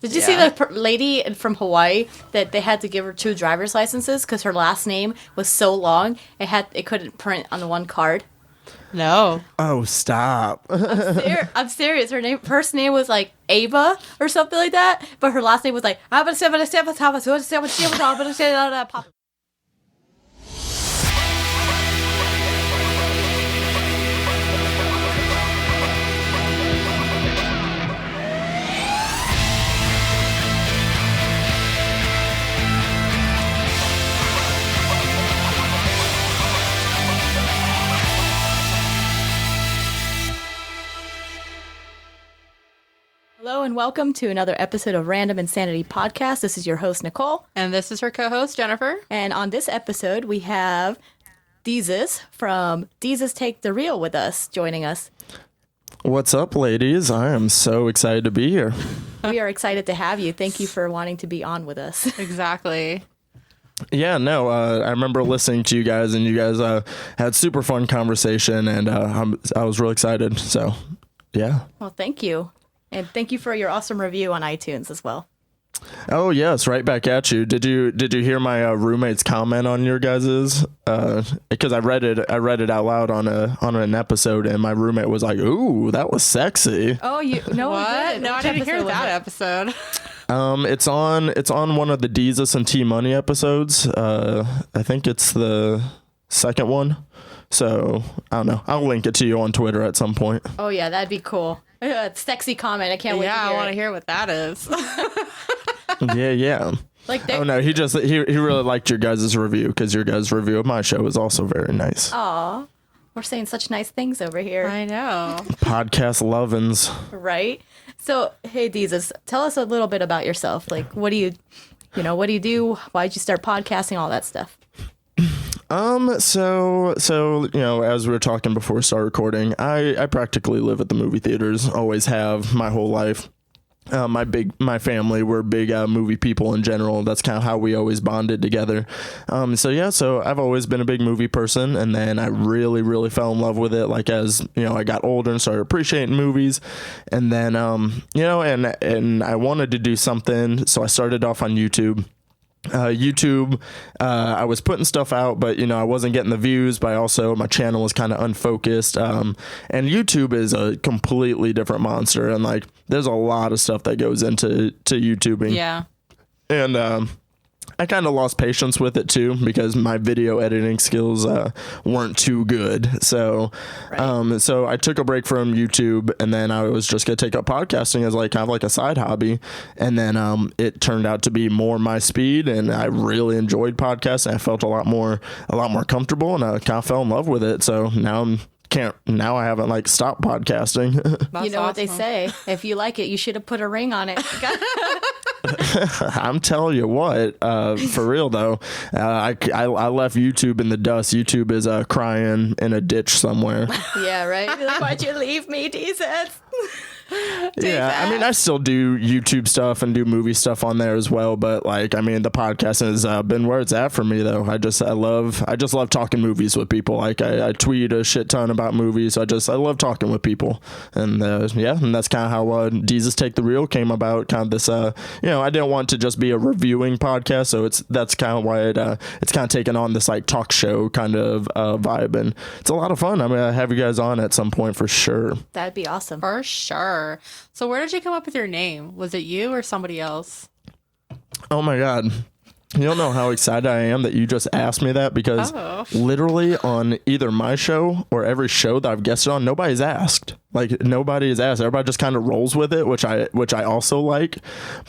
Did you see the lady from Hawaii that they had to give her 2 driver's licenses because her last name was so long it couldn't print on the one card? No. Oh, stop. I'm serious. Her first name was like Ava or something like that, but her last name was like Hello and welcome to another episode of Random Insanity Podcast. This is your host, Nicole. And this is her co-host, Jennifer. And on this episode, we have Deezus from Deezus Take the Reel with us, joining us. What's up, ladies? I am so excited to be here. We are excited to have you. Thank you for wanting to be on with us. Exactly. Yeah, no, I remember listening to you guys, and you guys had super fun conversation, and I was really excited. So, yeah. Well, thank you. And thank you for your awesome review on iTunes as well. Oh yes, right back at you. Did you hear my roommate's comment on your guys's? Because I read it out loud on an episode, and my roommate was like, "Ooh, that was sexy." Oh, you know what? No, I didn't hear that episode. It's on one of the Deezus and T Money episodes. I think it's the second one. So I don't know. I'll link it to you on Twitter at some point. Oh yeah, that'd be cool. Sexy comment. I can't wait to hear I want it. to hear what that is. Yeah. Oh no, he really liked your guys' review, because your guys' review of my show is also very nice. Aw, we're saying such nice things over here. I know. Podcast lovin's. Right? So, hey, Deezus, tell us a little bit about yourself. Like, what do you do? Why'd you start podcasting? All that stuff. So as we were talking before we started recording, I practically live at the movie theaters, always have my whole life. My family, we're big movie people in general. That's kind of how we always bonded together. So I've always been a big movie person, and then I really, really fell in love with it. Like, as I got older and started appreciating movies, and then and I wanted to do something, so I started off on YouTube. I was putting stuff out, but I wasn't getting the views, but also my channel was kind of unfocused. And YouTube is a completely different monster, and like there's a lot of stuff that goes into YouTubing. Yeah. And I kind of lost patience with it too, because my video editing skills weren't too good. So, so I took a break from YouTube, and then I was just gonna take up podcasting as like kind of like a side hobby. And then it turned out to be more my speed, and I really enjoyed podcasting. I felt a lot more comfortable, and I kind of fell in love with it. So now I haven't like stopped podcasting. You know awesome. What they say, if you like it, you should have put a ring on it. I'm telling you what, for real though, I left YouTube in the dust. YouTube is crying in a ditch somewhere. Yeah, right? Like, why'd you leave me, Deezus? Yeah, I mean, I still do YouTube stuff and do movie stuff on there as well, but like, I mean, the podcast has been where it's at for me though. I just love talking movies with people. Like, I tweet a shit ton about movies. I love talking with people, and and that's kind of how Deezus Take the Reel came about. Kind of this, I didn't want to just be a reviewing podcast, so that's kind of why it's kind of taken on this like talk show kind of vibe, and it's a lot of fun. I'm gonna have you guys on at some point for sure. That'd be awesome. For sure. So where did you come up with your name? Was it you or somebody else? Oh my God. You don't know how excited I am that you just asked me that, because literally on either my show or every show that I've guested on, nobody's asked. Like, nobody is asked. Everybody just kind of rolls with it, which I also like,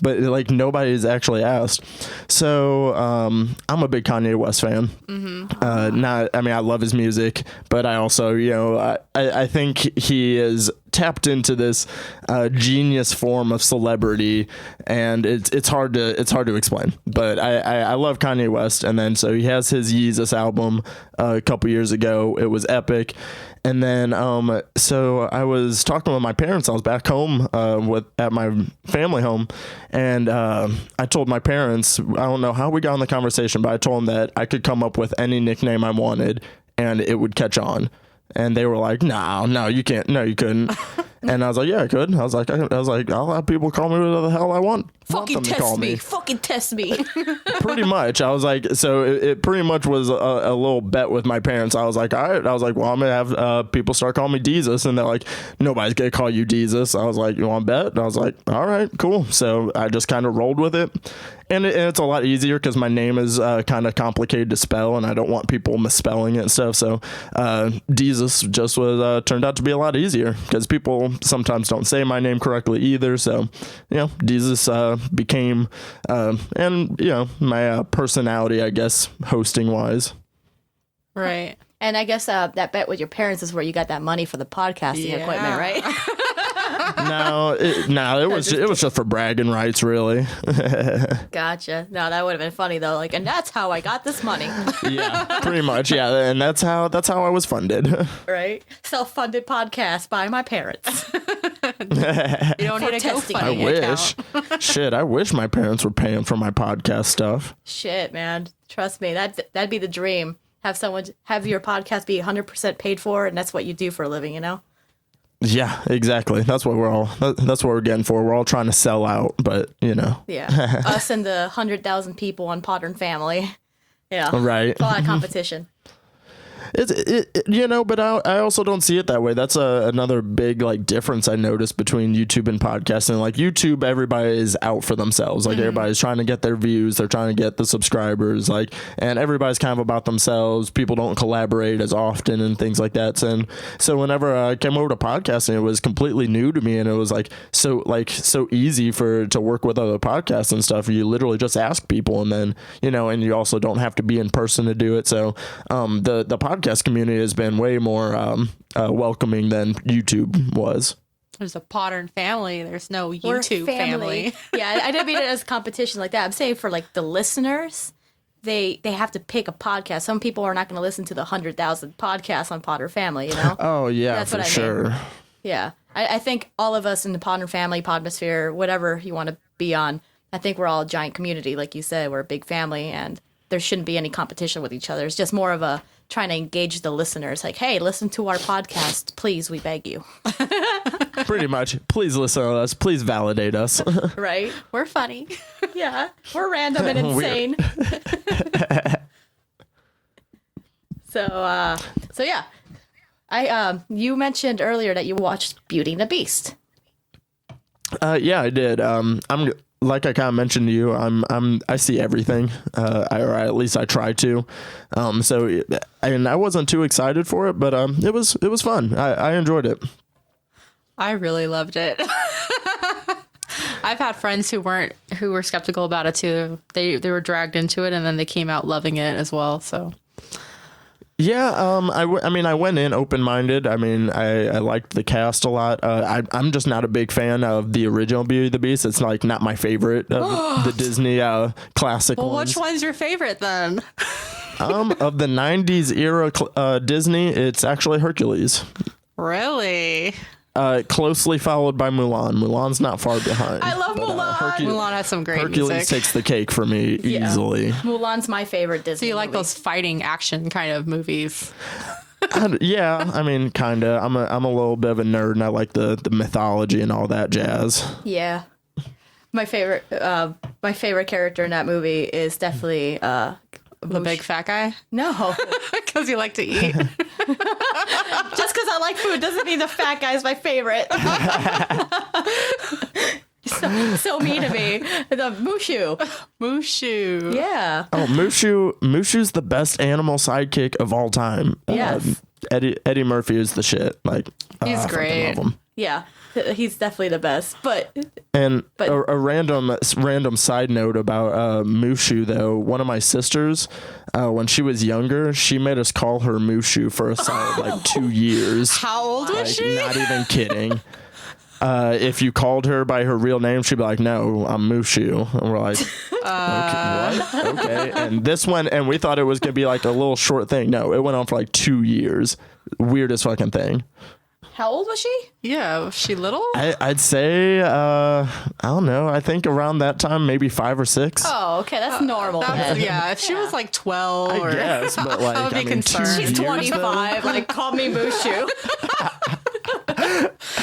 but like nobody's actually asked. So I'm a big Kanye West fan. Mm-hmm. I love his music, but I also I think he is tapped into this genius form of celebrity, and it's hard to explain. But I love Kanye West, and then so he has his Yeezus album a couple years ago. It was epic. And then, so I was talking with my parents. I was back home at my family home, and I told my parents, I don't know how we got in the conversation, but I told them that I could come up with any nickname I wanted, and it would catch on. And they were like, no, you can't. No, you couldn't. And I was like, yeah, I could. I was like, I'll have people call me whatever the hell I want. Fucking test me. Fucking test me. Pretty much. I was like, so it pretty much was a little bet with my parents. I was like, all right. I was like, well, I'm going to have people start calling me Deezus. And they're like, nobody's going to call you Deezus. I was like, you want to bet? And I was like, all right, cool. So I just kind of rolled with it. And it's a lot easier because my name is kind of complicated to spell, and I don't want people misspelling it and stuff. So Deezus just was turned out to be a lot easier because people sometimes don't say my name correctly either. So, Deezus became, and, my personality, I guess, hosting wise. Right. And I guess that bet with your parents is where you got that money for the podcasting equipment, right? No, it was just for bragging rights, really. Gotcha. No, that would have been funny though. Like, and that's how I got this money. Yeah, pretty much. Yeah, and that's how I was funded. Right. Self-funded podcast by my parents. You don't need a testing. I GoFundMe wish. account. Shit, I wish my parents were paying for my podcast stuff. Shit, man. Trust me, that'd be the dream. Have your podcast be 100% paid for, and that's what you do for a living, Yeah, exactly. That's what that's what we're getting for. We're all trying to sell out, but Yeah. Us and the 100,000 people on Modern Family. Yeah. Right. It's a lot of competition. But I also don't see it that way. That's another big difference I noticed between YouTube and podcasting. Like YouTube, everybody is out for themselves. Like everybody's trying to get their views. They're trying to get the subscribers. And everybody's kind of about themselves. People don't collaborate as often and things like that. And so whenever I came over to podcasting, it was completely new to me, and it was so easy to work with other podcasts and stuff. You literally just ask people, and then and you also don't have to be in person to do it. So the podcast community has been way more welcoming than YouTube was. There's a Modern Family. There's no We're YouTube family. Yeah, I didn't mean it as competition like that. I'm saying for the listeners, they have to pick a podcast. Some people are not going to listen to the 100,000 podcasts on Potter Family, Oh yeah, That's for what I sure. mean. Yeah, I think all of us in the Potter Family, Podmosphere, whatever you want to be on, I think we're all a giant community. Like you said, we're a big family, and there shouldn't be any competition with each other. It's just more of a trying to engage the listeners. Like, hey, listen to our podcast, please, we beg you. Pretty much. Please listen to us. Please validate us. Right? We're funny. Yeah, we're random and insane. So yeah, you mentioned earlier that you watched Beauty and the Beast. Yeah, I did. I'm like I kind of mentioned to you. I see everything, or at least I try to. I wasn't too excited for it, but it was fun. I enjoyed it. I really loved it. I've had friends who were skeptical about it too. They were dragged into it, and then they came out loving it as well. So. Yeah, I went in open-minded. I liked the cast a lot. I'm just not a big fan of the original Beauty and the Beast. It's not my favorite of the Disney classic ones. Well, which one's your favorite then? Of the 90s era Disney, it's actually Hercules. Really? Closely followed by Mulan. Mulan's not far behind. I love Mulan. Mulan has some great Hercules music. takes the cake for me easily. Mulan's my favorite Disney So you like movie. those fighting action kind of movies? Yeah, kind of. I'm a little bit of a nerd, and I like the mythology and all that jazz. Yeah. My favorite character in that movie is definitely The big fat guy? No. Because you like to eat? Just because I like food doesn't mean the fat guy's my favorite. so mean to me. The Mushu. Mushu. Yeah. Oh, Mushu's the best animal sidekick of all time. Yes. Eddie Murphy is the shit. He's I fucking great. love him. Yeah. He's definitely the best. But a random side note about Mushu, though. One of my sisters, when she was younger, she made us call her Mushu for a solid 2 years. How old was she? Not even kidding. If you called her by her real name, she'd be like, "No, I'm Mushu," and we're like, "Okay, what? Okay." And this one, and we thought it was gonna be a little short thing. No, it went on for 2 years. Weirdest fucking thing. how old was she? Yeah, was she little? I'd say, I don't know. I think around that time, maybe 5 or 6. Oh, okay. That's normal. then. Yeah, if she was 12 I or guess, but I would be concerned. She's 25. Call me Mushu.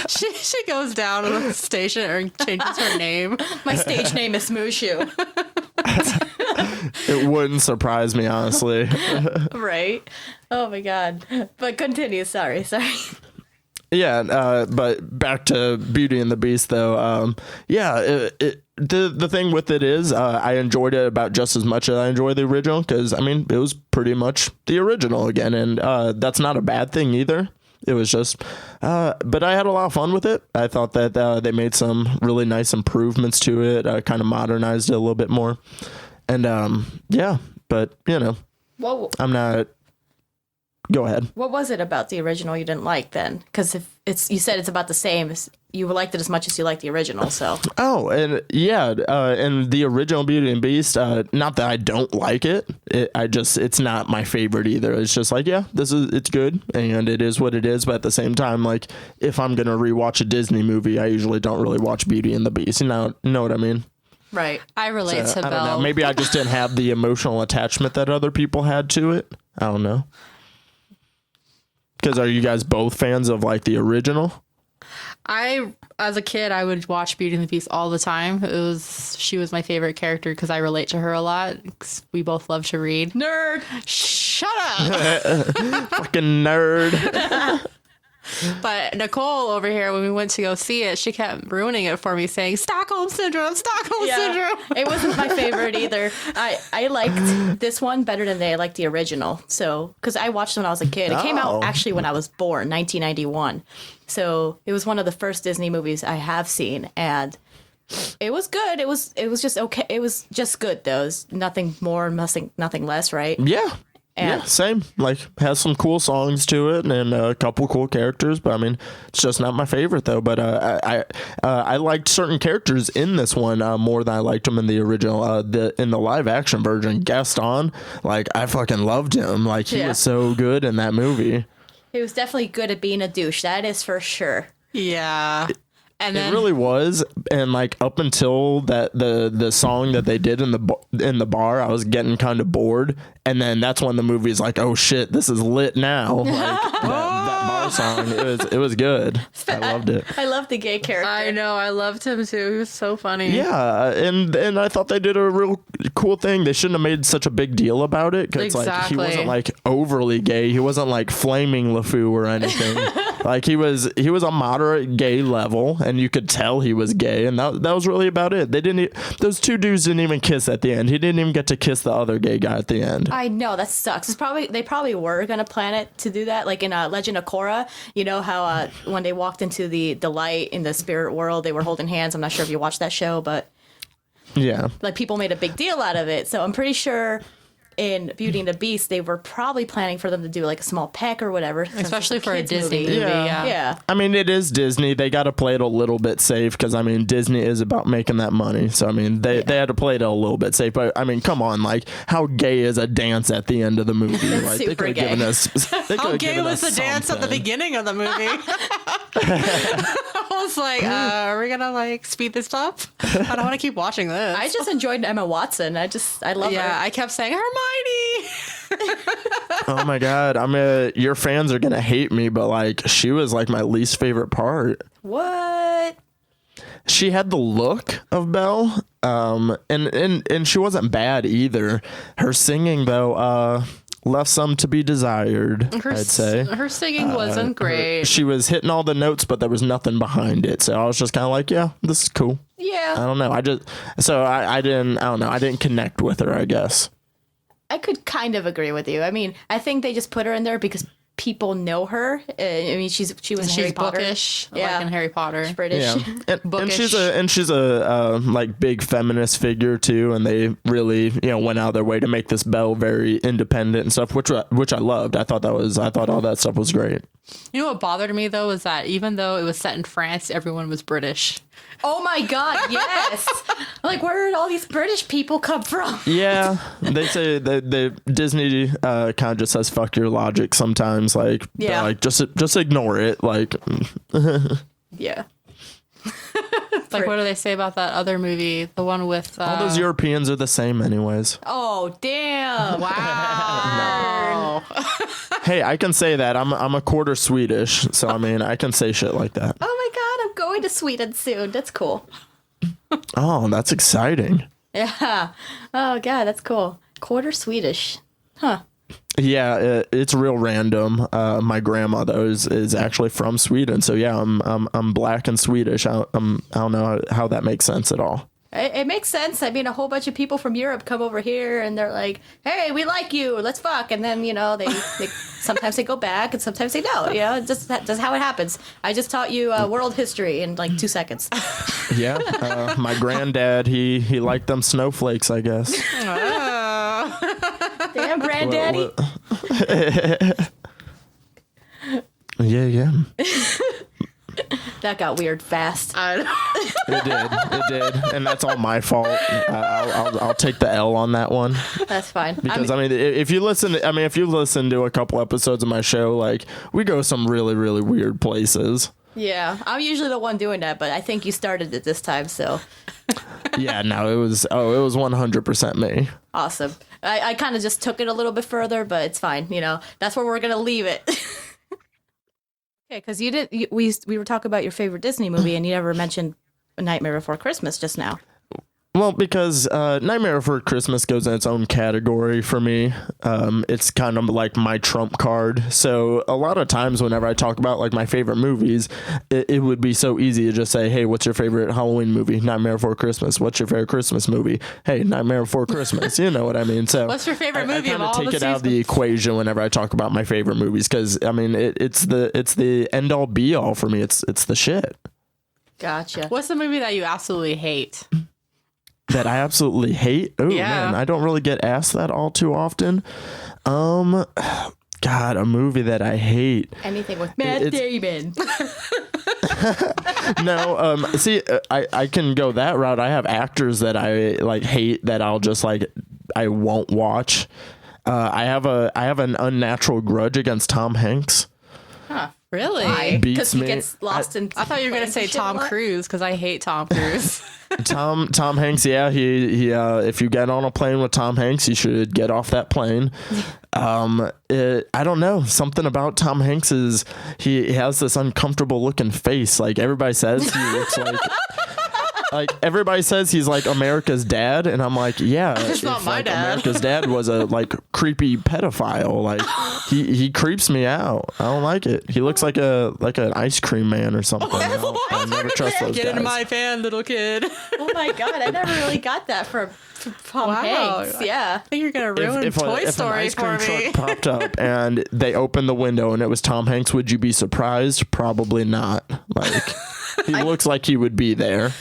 She goes down to the station and changes her name. My stage name is Mushu. It wouldn't surprise me, honestly. Right? Oh my god. But continue. Sorry. Yeah, but back to Beauty and the Beast, though. The thing with it is, I enjoyed it about just as much as I enjoyed the original, because I mean, it was pretty much the original again, and that's not a bad thing either. It was just, but I had a lot of fun with it. I thought that they made some really nice improvements to it, kind of modernized it a little bit more, and yeah. But you know, I'm not. Go ahead. What was it about the original you didn't like then? Because if you said it's about the same, you liked it as much as you liked the original. So. Oh, and yeah, and the original Beauty and Beast. Not that I don't like it. It's not my favorite either. It's just like, yeah, it's good, and it is what it is. But at the same time, like, if I'm gonna rewatch a Disney movie, I usually don't really watch Beauty and the Beast. You know what I mean? Right. I relate to I don't Belle. know. Maybe I just didn't have the emotional attachment that other people had to it. I don't know. Because are you guys both fans of like the original? As a kid, I would watch Beauty and the Beast all the time. She was my favorite character because I relate to her a lot. 'Cause we both love to read. Nerd. Shut up. Fucking nerd. But Nicole over here, when we went to go see it, she kept ruining it for me, saying Stockholm Syndrome. It wasn't my favorite either. I liked this one better than I liked the original. So, because I watched it when I was a kid. It came out actually when I was born, 1991. So it was one of the first Disney movies I have seen, and it was good. It was just okay. It was just good though. It was nothing more, nothing less, right? Yeah. And yeah, same. Like, has some cool songs to it and a couple cool characters, but I mean, it's just not my favorite though. But I liked certain characters in this one more than I liked them in the original. In the live action version, Gaston, like, I fucking loved him. Like, he was so good in that movie. He was definitely good at being a douche. That is for sure. Yeah. And then, it really was, and like up until that the song that they did in the bar, I was getting kind of bored, and then that's when the movie's like, oh shit, this is lit now. Like, that bar song, it was good. I loved it. I love the gay character. I know, I loved him too. He was so funny. Yeah, and I thought they did a real cool thing. They shouldn't have made such a big deal about it, because like, he wasn't like overly gay. He wasn't like flaming LeFou or anything. Like, he was a moderate gay level, and you could tell he was gay, and that was really about it. Those two dudes didn't even kiss at the end. He didn't even get to kiss the other gay guy at the end. I know, that sucks. They probably were gonna plan it to do that, like in Legend of Korra. You know how when they walked into the light in the spirit world, they were holding hands. I'm not sure if you watched that show, but yeah, like, people made a big deal out of it. So I'm pretty sure in Beauty and the Beast, they were probably planning for them to do like a small peck or whatever. Especially for a Disney movie. Yeah. I mean, it is Disney. They got to play it a little bit safe, because I mean, Disney is about making that money. So I mean, they had to play it a little bit safe. But I mean, come on, like, how gay is a dance at the end of the movie? Like, super they could have gay. given us. How gay was the dance at the beginning of the movie? I was like, are we gonna like speed this up? I don't want to keep watching this. I just enjoyed Emma Watson. I love her. I kept saying Hermione. Oh my god! Your fans are gonna hate me, but like, she was like my least favorite part. What? She had the look of Belle, and she wasn't bad either. Her singing though, left some to be desired. I'd say her singing wasn't great. She was hitting all the notes, but there was nothing behind it. So I was just kind of like, yeah, this is cool. Yeah. I don't know. I don't know. I didn't connect with her, I guess. I could kind of agree with you. I mean, I think they just put her in there because people know her. I mean, she was in Harry Potter. Bookish, Yeah. like in Harry Potter. She's British. Yeah, and she's a like big feminist figure too, and they really went out of their way to make this Belle very independent and stuff, which I loved. I thought all that stuff was great. You know what bothered me though was that even though it was set in France, everyone was British. Oh my god, yes. Like, where did all these British people come from? Yeah, they say that the Disney kind of just says fuck your logic sometimes. Like, like just ignore it. Like, yeah. like, what do they say about that other movie? The one with All those Europeans are the same, anyways. Oh, damn! Wow. Hey, I can say that. I'm a quarter Swedish, so I mean, I can say shit like that. Oh my god, I'm going to Sweden soon. That's cool. Oh, that's exciting. Yeah. Oh god, that's cool. Quarter Swedish. Huh. Yeah, it's real random. My grandma though is actually from Sweden, so yeah, I'm black and Swedish. I don't know how that makes sense at all. It makes sense. I mean, a whole bunch of people from Europe come over here and they're like, "Hey, we like you. Let's fuck." And then they sometimes they go back and sometimes they don't. You know, that's how it happens. I just taught you world history in like 2 seconds. Yeah, my granddad he liked them snowflakes, I guess. Damn, granddaddy. Yeah. That got weird fast. It did, and that's all my fault. I'll take the L on that one. That's fine. Because I mean, if you listen to a couple episodes of my show, like we go some really, really weird places. Yeah, I'm usually the one doing that, but I think you started it this time, so. Yeah, no, it was 100% me. Awesome. I kind of just took it a little bit further, but it's fine. You know, that's where we're gonna leave it. Okay, because we were talking about your favorite Disney movie, and you never mentioned A Nightmare Before Christmas just now. Well, because Nightmare Before Christmas goes in its own category for me. It's kind of like my trump card. So a lot of times whenever I talk about like my favorite movies, it would be so easy to just say, hey, what's your favorite Halloween movie? Nightmare Before Christmas. What's your favorite Christmas movie? Hey, Nightmare Before Christmas. You know what I mean? So what's your favorite movie I of all take the it out of the equation whenever I talk about my favorite movies because I mean it's the end all be all for me. It's the shit. Gotcha. What's the movie that you absolutely hate? That I absolutely hate? Oh, yeah. Man, I don't really get asked that all too often. God, a movie that I hate. Anything with Matt Damon. No, see, I can go that route. I have actors that I like hate that I'll just like I won't watch. I have an unnatural grudge against Tom Hanks. Huh. Really? Because he gets lost in. I thought you were gonna say Tom Cruise because I hate Tom Cruise. Tom Hanks, yeah, he if you get on a plane with Tom Hanks, you should get off that plane. I don't know, something about Tom Hanks is he has this uncomfortable looking face. Like everybody says he looks like everybody says he's like America's dad, and I'm like, yeah, it's not my dad. America's dad was a like creepy pedophile. Like he creeps me out. I don't like it. He looks like an ice cream man or something. I never trust those Get guys. into my fan, little kid. Oh my god, I never really got that from Tom Hanks. Yeah. I think you're gonna ruin Toy Story an ice cream for me. truck popped up and they opened the window and it was Tom Hanks, would you be surprised? Probably not. Like he looks like he would be there.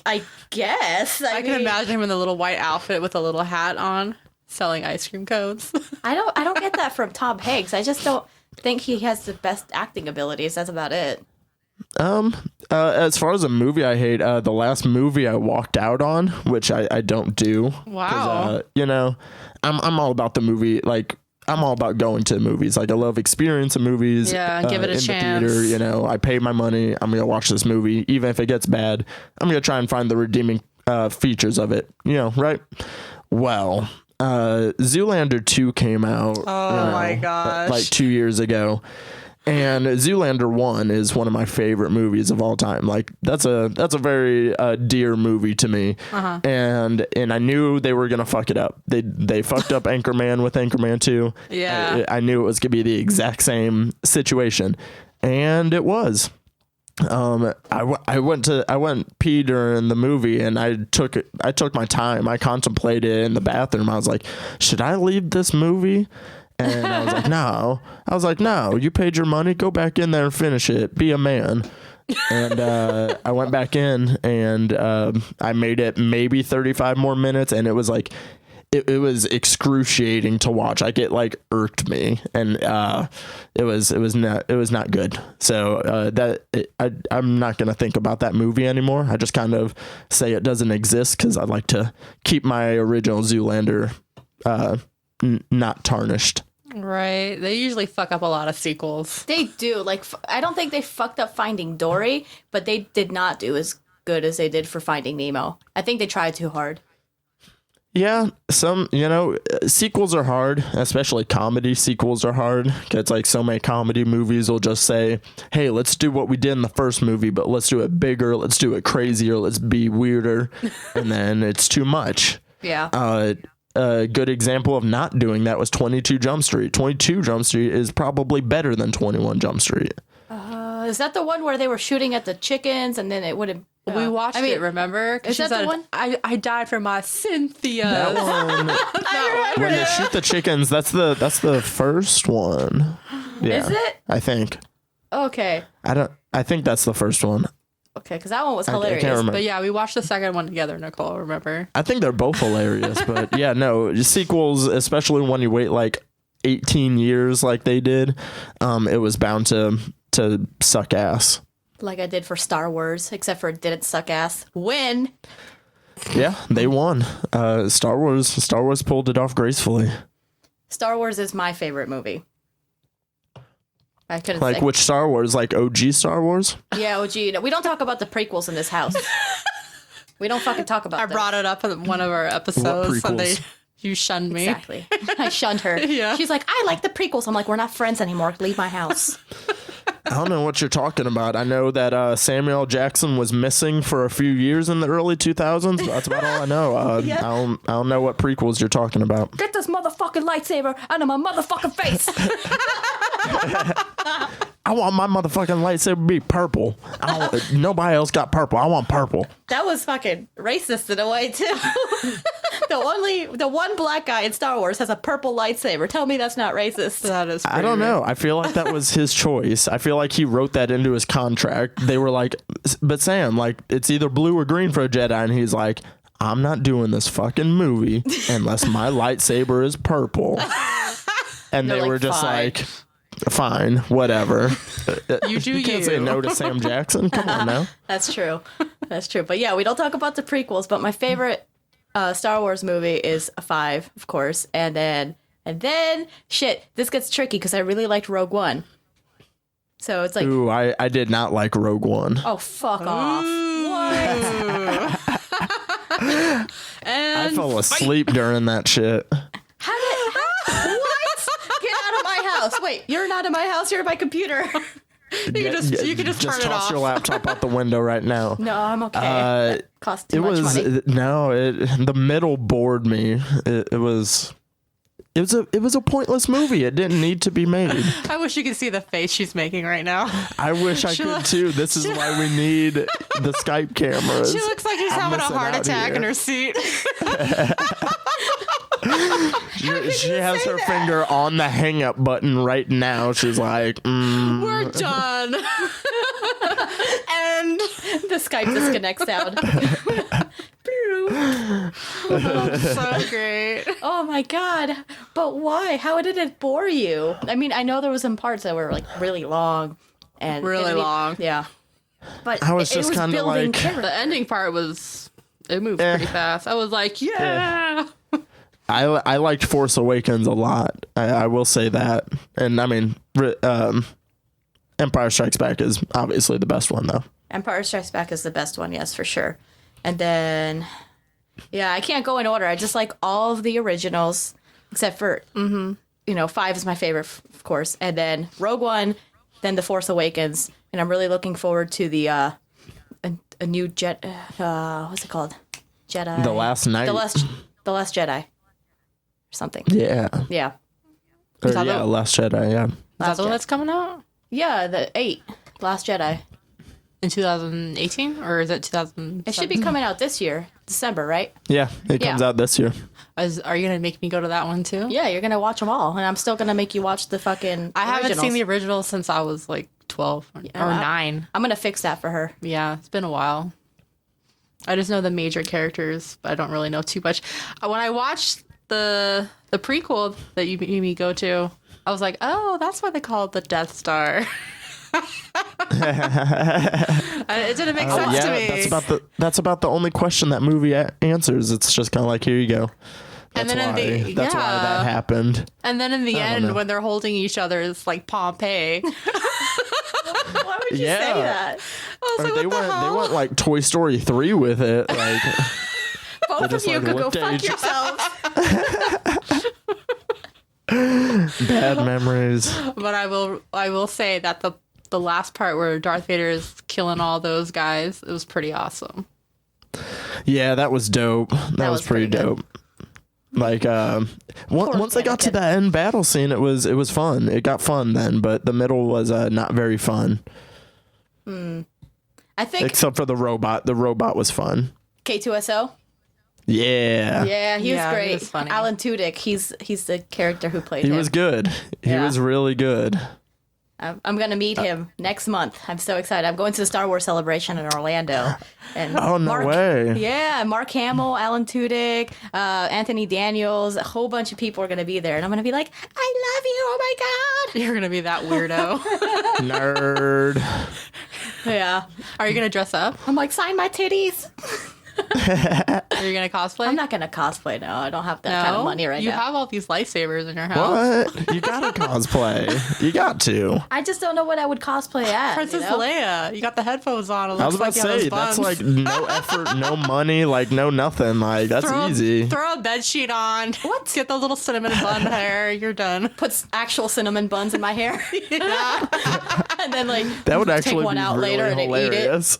I guess. I can imagine him in the little white outfit with a little hat on, selling ice cream cones. I don't get that from Tom Hanks. I just don't think he has the best acting abilities. That's about it. As far as a movie I hate, the last movie I walked out on, which I don't do. Wow. You know, I'm all about the movie. Like I'm all about going to movies. Like I love experiencing movies. Yeah, give it a in chance. The theater, you know, I pay my money. I'm gonna watch this movie, even if it gets bad. I'm gonna try and find the redeeming features of it. You know, right? Well, Zoolander 2 came out. Oh my gosh! Like 2 years ago. And Zoolander 1 is one of my favorite movies of all time. Like that's a very dear movie to me. Uh-huh. And I knew they were gonna fuck it up. They fucked up Anchorman with Anchorman 2. Yeah. I knew it was gonna be the exact same situation, and it was. I went pee during the movie and I took my time. I contemplated it in the bathroom. I was like, should I leave this movie? And I was like, no, you paid your money. Go back in there and finish it. Be a man. And I went back in and I made it maybe 35 more minutes. And it was like, it was excruciating to watch. Like it like irked me, and it was not good. So I'm not gonna think about that movie anymore. I just kind of say it doesn't exist because I'd like to keep my original Zoolander not tarnished. Right. They usually fuck up a lot of sequels. They do. Like I don't think they fucked up Finding Dory, but they did not do as good as they did for Finding Nemo. I think they tried too hard. Yeah, sequels are hard, especially comedy sequels are hard. It's like so many comedy movies will just say, hey, let's do what we did in the first movie, but let's do it bigger, let's do it crazier, let's be weirder, and then it's too much. Yeah. A good example of not doing that was 22 Jump Street. 22 Jump Street is probably better than 21 Jump Street. Is that the one where they were shooting at the chickens and then it would have... we watched it, remember? Is that the one? I died for my Cynthia. That one, when they shoot the chickens, that's the first one. Yeah, Is it? I think. Okay. I think that's the first one. Okay, because that one was I hilarious. can't remember. But yeah, we watched the second one together, Nicole, remember? I think they're both hilarious, but yeah, no, sequels, especially when you wait like 18 years like they did, it was bound to suck ass. Like I did for Star Wars, except for it didn't suck ass. Win! Yeah, they won. Star Wars pulled it off gracefully. Star Wars is my favorite movie. I couldn't Like say. which Star Wars? Like OG Star Wars? Yeah, OG. No, we don't talk about the prequels in this house. We don't fucking talk about I them. brought it up in one of our episodes. And prequels? you shunned me. Exactly. I shunned her. Yeah. She's like, I like the prequels. I'm like, we're not friends anymore. Leave my house. I don't know what you're talking about. I know that Samuel L. Jackson was missing for a few years in the early 2000s. That's about all I know. Yeah. I don't know what prequels you're talking about. Get this motherfucking lightsaber out of my motherfucking face. I want my motherfucking lightsaber to be purple. Nobody else got purple. I want purple. That was fucking racist in a way, too. The one black guy in Star Wars has a purple lightsaber. Tell me that's not racist. That is I don't know. I feel like that was his choice. I feel like he wrote that into his contract. They were like, but Sam, like, it's either blue or green for a Jedi. And he's like, I'm not doing this fucking movie unless my lightsaber is purple. And They're they like, were just "Fine." like, fine, whatever. You do You can't say no to Sam Jackson. Come on now. That's true. That's true. But yeah, we don't talk about the prequels, but my favorite Star Wars movie is 5, of course. And then, shit, this gets tricky because I really liked Rogue One. So it's like, Ooh, I did not like Rogue One. oh, fuck off. What? And I fell asleep during that shit. What? Get out of my house. Wait, you're not in my house. You're in my computer. you can just turn it toss off. your laptop out the window right now. No, I'm okay. It cost too much money. The middle bored me. It was a pointless movie. It didn't need to be made. I wish you could see the face she's making right now. I wish I could too. This is why we need the Skype cameras. She looks like she's having a missing heart out attack here. in her seat. She has her finger on the hang up button right now. She's like, We're done. And The Skype disconnect sound. so great. Oh my god. But why? How did it bore you? I mean, I know there was some parts that were like really long and Really long. Yeah. But I was just kinda building like- character. The ending part it moved pretty fast. I was like, yeah. I liked Force Awakens a lot. I will say that. And I mean, Empire Strikes Back is obviously the best one though. Empire Strikes Back is the best one, yes, for sure. And then, yeah, I can't go in order. I just like all of the originals, except for, 5 is my favorite, of course. And then Rogue One, then The Force Awakens. And I'm really looking forward to the, a new what's it called? Jedi. The Last Night. The Last Jedi. Or something. Yeah. Yeah. Or, that yeah, the- Last Jedi, yeah. Is that the one that's coming out? Yeah, the 8. Last Jedi. In 2018? Or is it 2000? It should be coming out this year, December, right? Yeah, it comes Yeah. out this year. Are you going to make me go to that one too? Yeah, you're going to watch them all. And I'm still going to make you watch the fucking I haven't originals. seen the original since I was like 12 or 9. I'm going to fix that for her. Yeah, it's been a while. I just know the major characters, but I don't really know too much. When I watched the prequel that you made me go to, I was like, oh, that's why they call it the Death Star. It didn't make sense to me. That's about the only question that movie answers. It's just kind of like, here you go. And That's then why, that's why that happened. And then in the don't end, know. when they're holding each other, it's like Pompeii. Why would you say that? I was Or like, they what the hell? went like Toy Story 3 with it. Like Both of just, you like, could go looked at fuck each- yourselves. bad memories. But I will say that the last part where Darth Vader is killing all those guys, it was pretty awesome. Yeah, that was dope. That was pretty good. dope. Like once I got to Anakin. that end battle scene, it was fun. It got fun then, but the middle was not very fun. I think Except for the robot. The robot was fun. K2SO. Yeah. Yeah, he was Yeah, he great. was funny. Alan Tudyk, he's the character who played He him. was good. He Yeah. was really good. I'm gonna meet him next month. I'm so excited. I'm going to the Star Wars celebration in Orlando. And Oh, no way. Yeah, Mark Hamill, Alan Tudyk, Anthony Daniels, a whole bunch of people are gonna be there, and I'm gonna be like, I love you. Oh my god. You're gonna be that weirdo. Nerd. Yeah. Are you gonna dress up? I'm like, sign my titties. Are you gonna cosplay? I'm not gonna cosplay. No, I don't have that kind of money right you now. have all these lightsabers in your house. What? You gotta cosplay. You got to. I just don't know what I would cosplay as. Princess you know? Leia, you got the headphones on. It looks I was about like to you have say, those that's buns. like no effort, no money, like no nothing. Like, that's easy. Throw a bed sheet on. What? Get the little cinnamon bun hair. You're done. Puts actual cinnamon buns in my hair, Yeah. and then like That would take actually one be out really later and hilarious.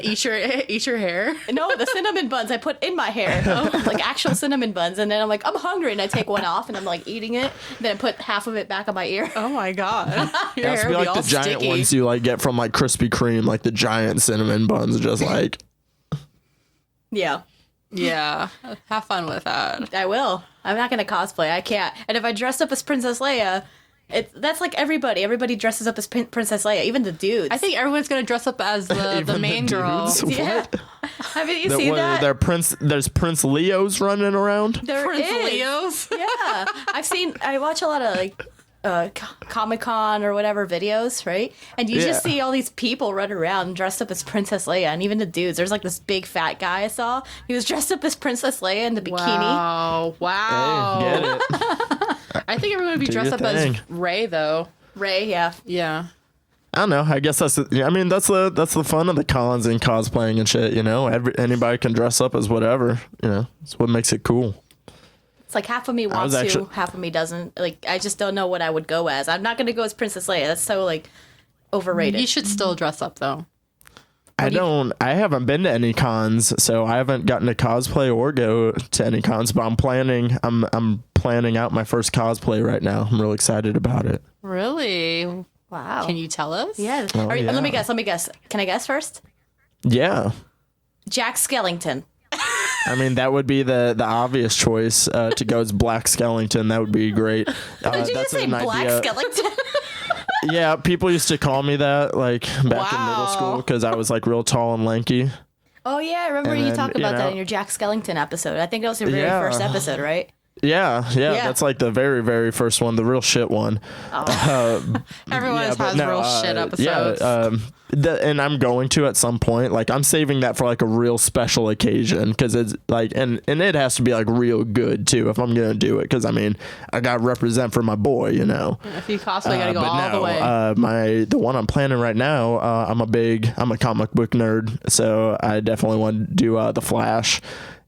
eat your hair. No, the cinnamon buns I put in my hair, like actual cinnamon buns, and then I'm like, I'm hungry, and I take one off, and I'm like eating it. Then I put half of it back on my ear. Oh my god. Your It has hair to be would like all the giant sticky. ones you like get from like Krispy Kreme, like the giant cinnamon buns, just like. Yeah, Yeah. Have fun with that. I will. I'm not gonna cosplay. I can't. And if I dressed up as Princess Leia, that's like everybody. Everybody dresses up as Princess Leia, even the dudes. I think everyone's gonna dress up as the Even main the girl. dudes? Yeah. What? Haven't you seen that? There's Prince Leo's running around. There Prince is. Leo's. Yeah, I watch a lot of like Comic-Con or whatever videos, right? And you just Yeah. see all these people running around dressed up as Princess Leia, and even the dudes. There's like this big fat guy I saw. He was dressed up as Princess Leia in the bikini. Wow. Wow. Hey, get it? I think everyone would be Do dressed your up as thing. Rey though. Ray, yeah. Yeah. I don't know. I guess that's the fun of the cons and cosplaying and shit. You know, anybody can dress up as whatever. You know, it's what makes it cool. It's like half of me wants to, half of me doesn't. Like, I just don't know what I would go as. I'm not going to go as Princess Leia. That's so, like, overrated. You should still dress up though. I haven't been to any cons, so I haven't gotten to cosplay or go to any cons. But I'm planning out my first cosplay right now. I'm really excited about it. Really? Wow. Can you tell us? Yeah. Oh, Let me yeah. guess. Can I guess first? Yeah. Jack Skellington. I mean, that would be the obvious choice to go as Black Skellington. That would be great. Did you just say Black Skellington? Yeah, people used to call me that like back in middle Wow. school because I was like real tall and lanky. Oh, yeah. I remember And you then, talked you about that know- in your Jack Skellington episode. I think that was your very Yeah. first episode, right? Yeah, Yeah. that's like the very, very first one, the real shit one. Everyone Yeah, but has no, real shit episodes. And I'm going to at some point. Like I'm saving that for like a real special occasion because it's like, and it has to be like real good too if I'm gonna do it. Because I mean, I got to represent for my boy, you know. If you cosplay, you gotta go But all the way. the one I'm planning right now, I'm a comic book nerd, so I definitely want to do the Flash.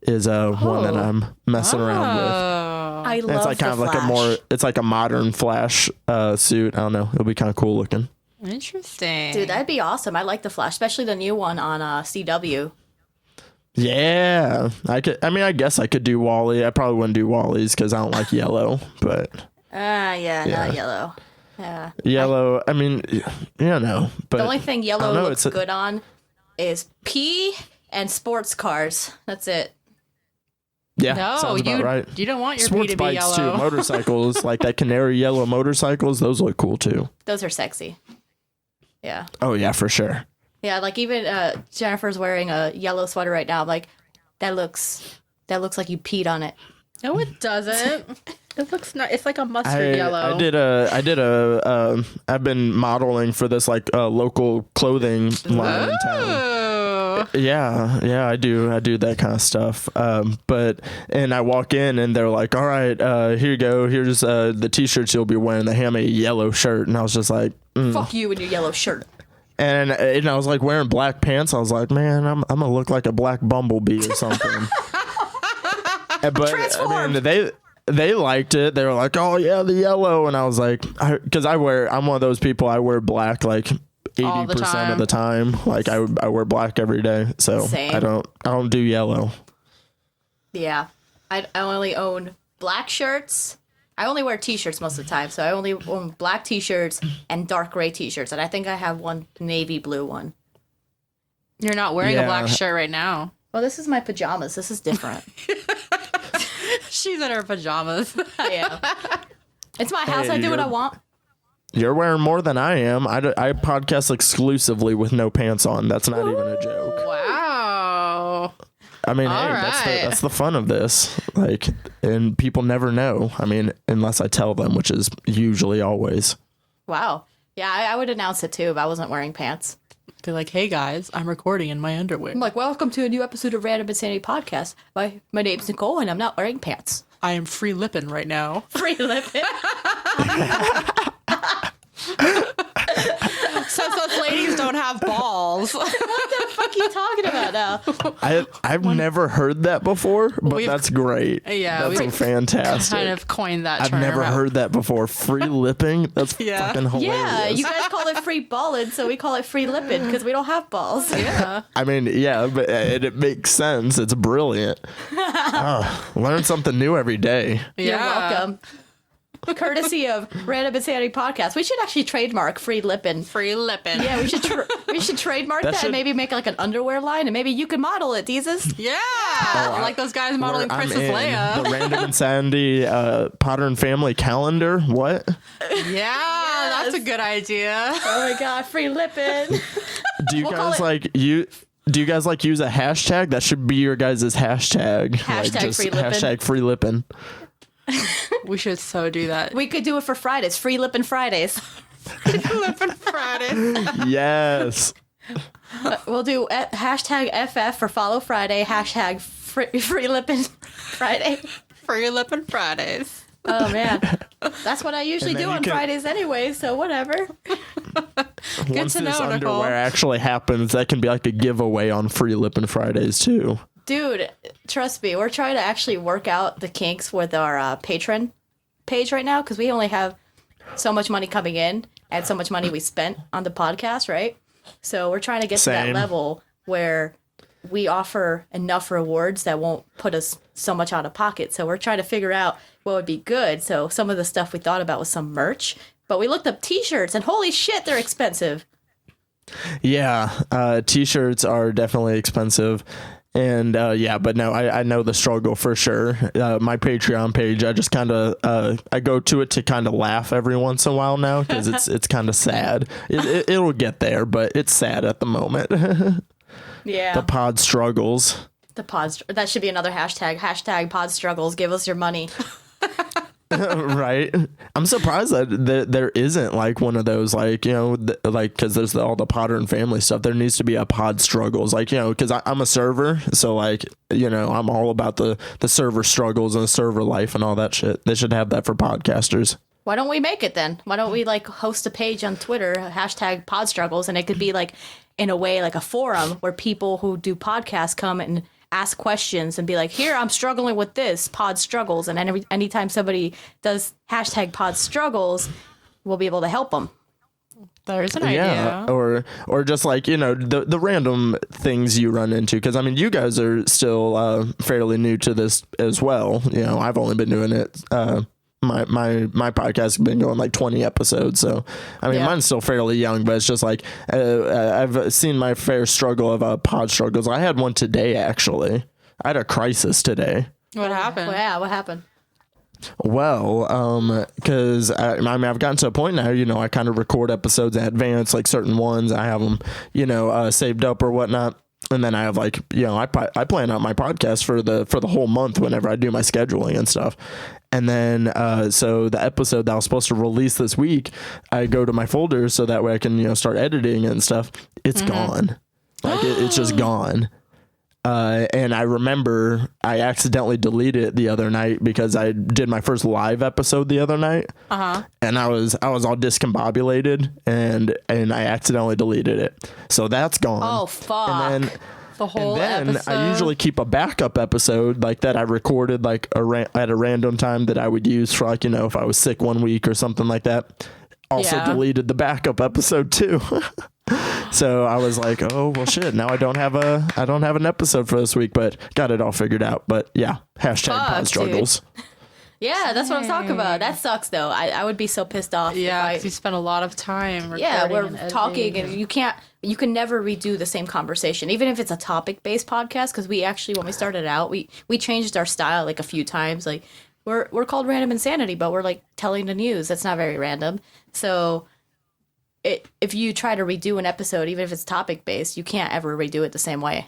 Is one that I'm messing around with. I And love it's like kind the of Flash. like it's like a modern Flash suit. I don't know. It'll be kind of cool looking. Interesting. Dude, that'd be awesome. I like the Flash, especially the new one on CW. Yeah, I could. I mean, I guess I could do Wally. I probably wouldn't do Wally's because I don't like yellow. But Yeah, not yellow. Yeah. yellow. I mean, yeah, no. But The only thing I yellow don't know, looks it's good on is pee and sports cars. That's it. Yeah, No, sounds about right. you don't want your pee Sports to be bikes yellow. too. Motorcycles like that canary yellow motorcycles. Those look cool too. Those are sexy. Yeah. Oh yeah, for sure. Yeah, like even Jennifer's wearing a yellow sweater right now. I'm like, that looks like you peed on it. No, it doesn't. It looks not. It's like a mustard yellow. I've been modeling for this like local clothing line in town. Oh. Yeah, I do that kind of stuff. And I walk in and they're like, all right, here you go. Here's the t-shirts you'll be wearing. They hand me a yellow shirt. And I was just like, Fuck you and your yellow shirt. And I was like wearing black pants. I was like, man, I'm gonna look like a black bumblebee or something. But I mean, they liked it. They were like, oh yeah, the yellow. And I was like, because I'm one of those people. I wear black like 80% of the time. Like I wear black every day. So Same. I don't do yellow. Yeah. I only own black shirts. I only wear t-shirts most of the time. So I only own black t-shirts and dark gray t-shirts. And I think I have one navy blue one. You're not wearing a black shirt right now. Well, this is my pajamas. This is different. She's in her pajamas. I am. It's my house. I do what I want. You're wearing more than I am. I podcast exclusively with no pants on. That's not even a joke. Wow. I mean, hey, right. that's the fun of this. Like, and people never know. I mean, unless I tell them, which is usually always. Wow. Yeah, I would announce it too if I wasn't wearing pants. Be like, hey guys, I'm recording in my underwear. I'm like, welcome to a new episode of Random Insanity Podcast. My name's Nicole, and I'm not wearing pants. I am free lipping right now. Free lipping. Since those ladies don't have balls. What the fuck are you talking about now? I've never heard that before, but that's great. Yeah, that's fantastic. Kind of coined that term. I've never heard that before. Free lipping? That's fucking hilarious. Yeah, you guys call it free balling, so we call it free lipping because we don't have balls. Yeah. I mean, yeah, but it makes sense. It's brilliant. Learn something new every day. You're welcome. Courtesy of Random Insanity Podcast. We should actually trademark free lippin'. Free lippin'. Yeah, we should trademark that and maybe make like an underwear line, and maybe you could model it, Deezus. Yeah. Like those guys modeling Princess Leia. The Random Insanity Potter and Family calendar. What? Yeah, that's a good idea. Oh my god, free lippin'. Do you guys use a hashtag? That should be your guys' hashtag. Hashtag free lippin'. Hashtag free lippin'. We should so do that. We could do it for Fridays. Free lippin' Fridays. Lippin' Fridays. Yes. We'll do hashtag FF for Follow Friday. Hashtag free lippin' Friday. Free lippin' Fridays. Oh man, that's what I usually do on Fridays anyway. So whatever. Once to this know, underwear Nicole. actually happens, that can be like a giveaway on Free Lippin' Fridays too. Dude, trust me, we're trying to actually work out the kinks with our patron page right now because we only have so much money coming in and so much money we spent on the podcast, right? So we're trying to get to that level where we offer enough rewards that won't put us so much out of pocket. So we're trying to figure out what would be good. So some of the stuff we thought about was some merch, but we looked up t-shirts and holy shit, they're expensive. Yeah, t-shirts are definitely expensive. And but no, I know the struggle for sure. My Patreon page, I just kind of I go to it to kind of laugh every once in a while now because it's kind of sad. It'll get there, but it's sad at the moment. Yeah, the pod struggles. That should be another hashtag. Hashtag pod struggles. Give us your money. Right. I'm surprised that there isn't like one of those, like, you know, like, because there's all the Potter and Family stuff. There needs to be a pod struggles, like, you know, because I'm a server. So, like, you know, I'm all about the server struggles and the server life and all that shit. They should have that for podcasters. Why don't we make it then? Why don't we like host a page on Twitter, hashtag pod struggles, and it could be like, in a way, like a forum where people who do podcasts come and ask questions and be like, here, I'm struggling with this, pod struggles. And anytime somebody does hashtag pod struggles, we'll be able to help them. There's an idea. Or just like, you know, the random things you run into. Because, I mean, you guys are still fairly new to this as well. You know, I've only been doing it. My podcast has been going like 20 episodes. So, I mean, mine's still fairly young, but it's just like I've seen my fair struggle of pod struggles. I had one today, actually. I had a crisis today. What happened? Well, yeah, what happened? Well, because I mean, I've gotten to a point now, you know, I kind of record episodes in advance, like certain ones. I have them, you know, saved up or whatnot. And then I have like, you know, I plan out my podcast for the whole month whenever I do my scheduling and stuff. And then, so the episode that I was supposed to release this week, I go to my folder so that way I can, you know, start editing and stuff. It's gone. Like it's just gone. And I remember I accidentally deleted it the other night because I did my first live episode the other night. And I was all discombobulated and I accidentally deleted it. So that's gone. Oh, fuck. And then The whole episode. I usually keep a backup episode like that I recorded like at a random time that I would use for like, if I was sick one week or something like that. Also deleted the backup episode too. So I was like, oh well shit, now I don't have an episode for this week, but got it all figured out. But yeah, hashtag pod struggles. Yeah, that's what I'm talking about. That sucks though. I would be so pissed off. Yeah, because you spend a lot of time recording. Yeah, we're and talking and you can never redo the same conversation, even if it's a topic based podcast. Because we actually, when we started out, we changed our style like a few times. Like we're called Random Insanity, but we're like telling the news. That's not very random. So if you try to redo an episode, even if it's topic based, you can't ever redo it the same way.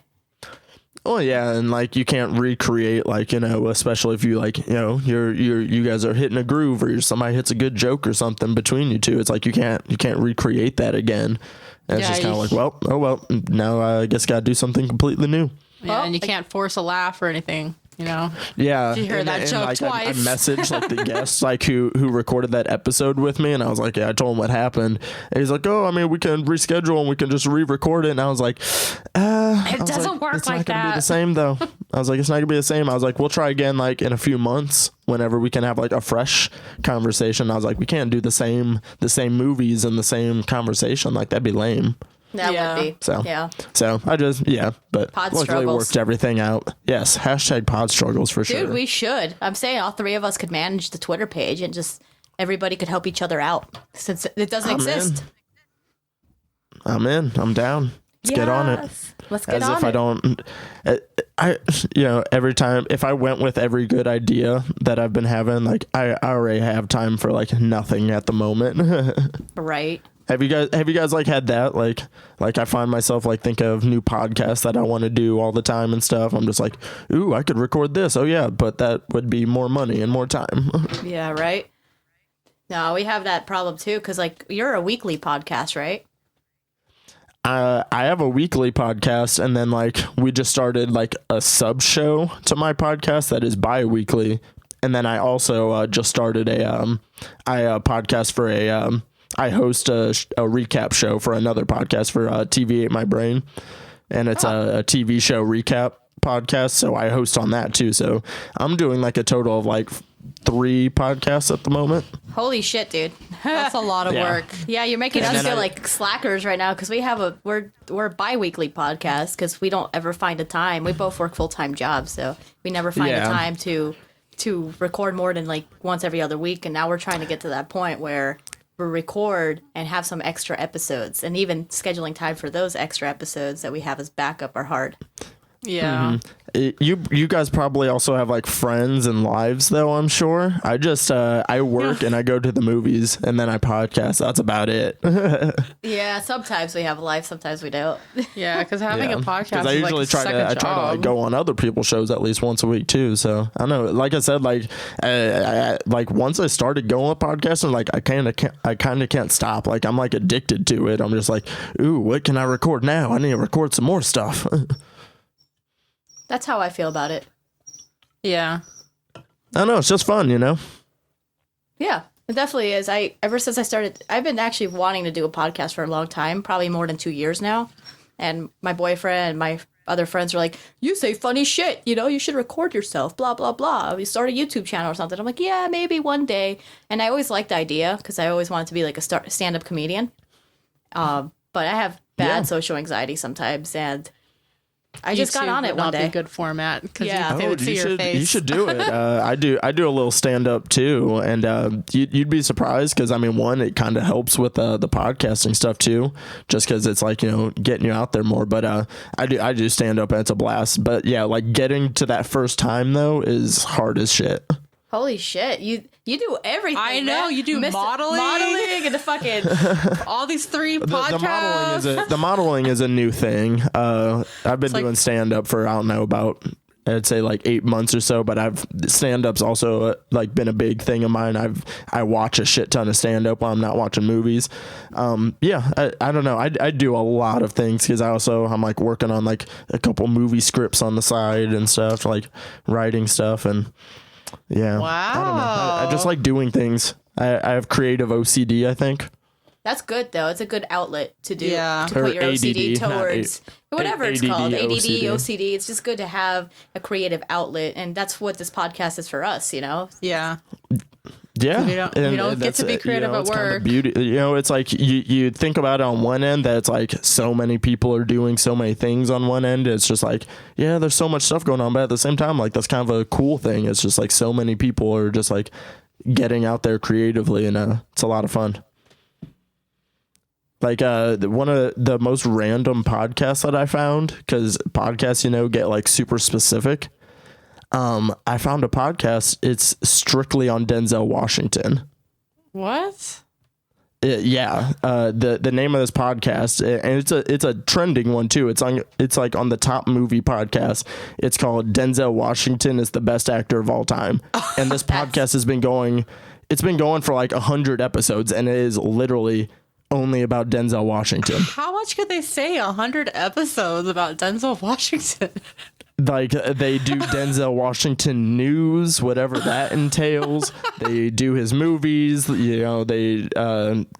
Oh yeah, and like you can't recreate like especially if you like you guys are hitting a groove or somebody hits a good joke or something between you two. It's like you can't recreate that again. And it's just kind of like well now I guess gotta do something completely new. Yeah, and you can't force a laugh or anything. Yeah. Did you hear that joke like, twice? I messaged like the guest like who recorded that episode with me, and I was like, yeah, I told him what happened. And he's like, oh, I mean, we can reschedule and we can just re-record it. And I was like, it doesn't work it's like not gonna that. be the same though. I was like, it's not gonna be the same. I was like, we'll try again like in a few months whenever we can have like a fresh conversation. I was like, we can't do the same movies and the same conversation. Like that'd be lame. That would be. So I just, but pod luckily struggles. worked everything out. Yes. Hashtag pod struggles for sure. Dude, we should. I'm saying all three of us could manage the Twitter page and just everybody could help each other out since it doesn't exist. I'm in. I'm down. Let's get on it. Let's get As on if it. I don't, every time, if I went with every good idea that I've been having, like I already have time for like nothing at the moment. Right. Have you guys like had that? Like I find myself like think of new podcasts that I want to do all the time and stuff. I'm just like, ooh, I could record this. Oh yeah, but that would be more money and more time. Yeah, right. No, we have that problem too, because like you're a weekly podcast, right? I have a weekly podcast, and then like we just started like a sub show to my podcast that is bi-weekly, and then I also just started a podcast for I host a recap show for another podcast for TV Ate My Brain, and it's a TV show recap podcast, so I host on that too. So I'm doing like a total of like 3 podcasts at the moment. Holy shit, dude. That's a lot of work. Yeah, you're making And us then feel like slackers right now because we're a bi-weekly podcast because we don't ever find a time. We both work full-time jobs, so we never find a time to record more than like once every other week. And now we're trying to get to that point where we record and have some extra episodes, and even scheduling time for those extra episodes that we have as backup are hard. Yeah. You guys probably also have like friends and lives though, I'm sure. I just I work and I go to the movies and then I podcast. That's about it. Yeah, sometimes we have a life, sometimes we don't. Yeah, because having a podcast I is usually like try to like go on other people's shows at least once a week too. So I don't know, like I said, like like once I started going with podcasting, like I kind of can't stop. Like I'm like addicted to it. I'm just like, ooh, what can I record now? I need to record some more stuff. That's how I feel about it. Yeah. I don't know, it's just fun, Yeah, it definitely is. Ever since I started, I've been actually wanting to do a podcast for a long time, probably more than 2 years now. And my boyfriend and my other friends are like, you say funny shit, you should record yourself, blah, blah, blah. We start a YouTube channel or something. I'm like, yeah, maybe one day. And I always liked the idea because I always wanted to be like a stand-up comedian. But I have bad social anxiety sometimes, and I just got on it one day. Be good format because Yeah. they would see your face. You should do it. I do a little stand up too, and you'd be surprised because I mean, one, it kind of helps with the podcasting stuff too, just because it's like getting you out there more. But I do stand up and it's a blast. But yeah, like getting to that first time though is hard as shit. Holy shit, you do everything. I know, man. you do modeling and the fucking all these 3 podcasts. The modeling is a new thing. I've been doing stand up for I don't know about I'd say like 8 months or so, but stand-up's also like been a big thing of mine. I watch a shit ton of stand-up while I'm not watching movies. I don't know. I do a lot of things because I'm like working on like a couple movie scripts on the side and stuff, like writing stuff, and yeah. Wow. I don't know. I just like doing things. I have creative OCD, I think. That's good though. It's a good outlet to do Yeah. to put your Or OCD ADD, not towards whatever it's ADD, called, ADD, OCD. OCD. It's just good to have a creative outlet, and that's what this podcast is for us. You know, Yeah. Yeah, You don't get to be creative at it's kind of work. beauty. It's like you think about it on one end that it's like so many people are doing so many things on one end. It's just like, yeah, there's so much stuff going on, but at the same time, like that's kind of a cool thing. It's just like so many people are just like getting out there creatively, and it's a lot of fun. Like one of the most random podcasts that I found, because podcasts, get like super specific. I found a podcast. It's strictly on Denzel Washington. What? The name of this podcast, and it's a trending one too. It's like on the top movie podcast. It's called Denzel Washington is the best actor of all time, and this podcast has been going. It's been going for like 100 episodes, and it is literally only about Denzel Washington. How much could they say? 100 episodes about Denzel Washington? Like they do Denzel Washington news, whatever that entails. They do his movies, they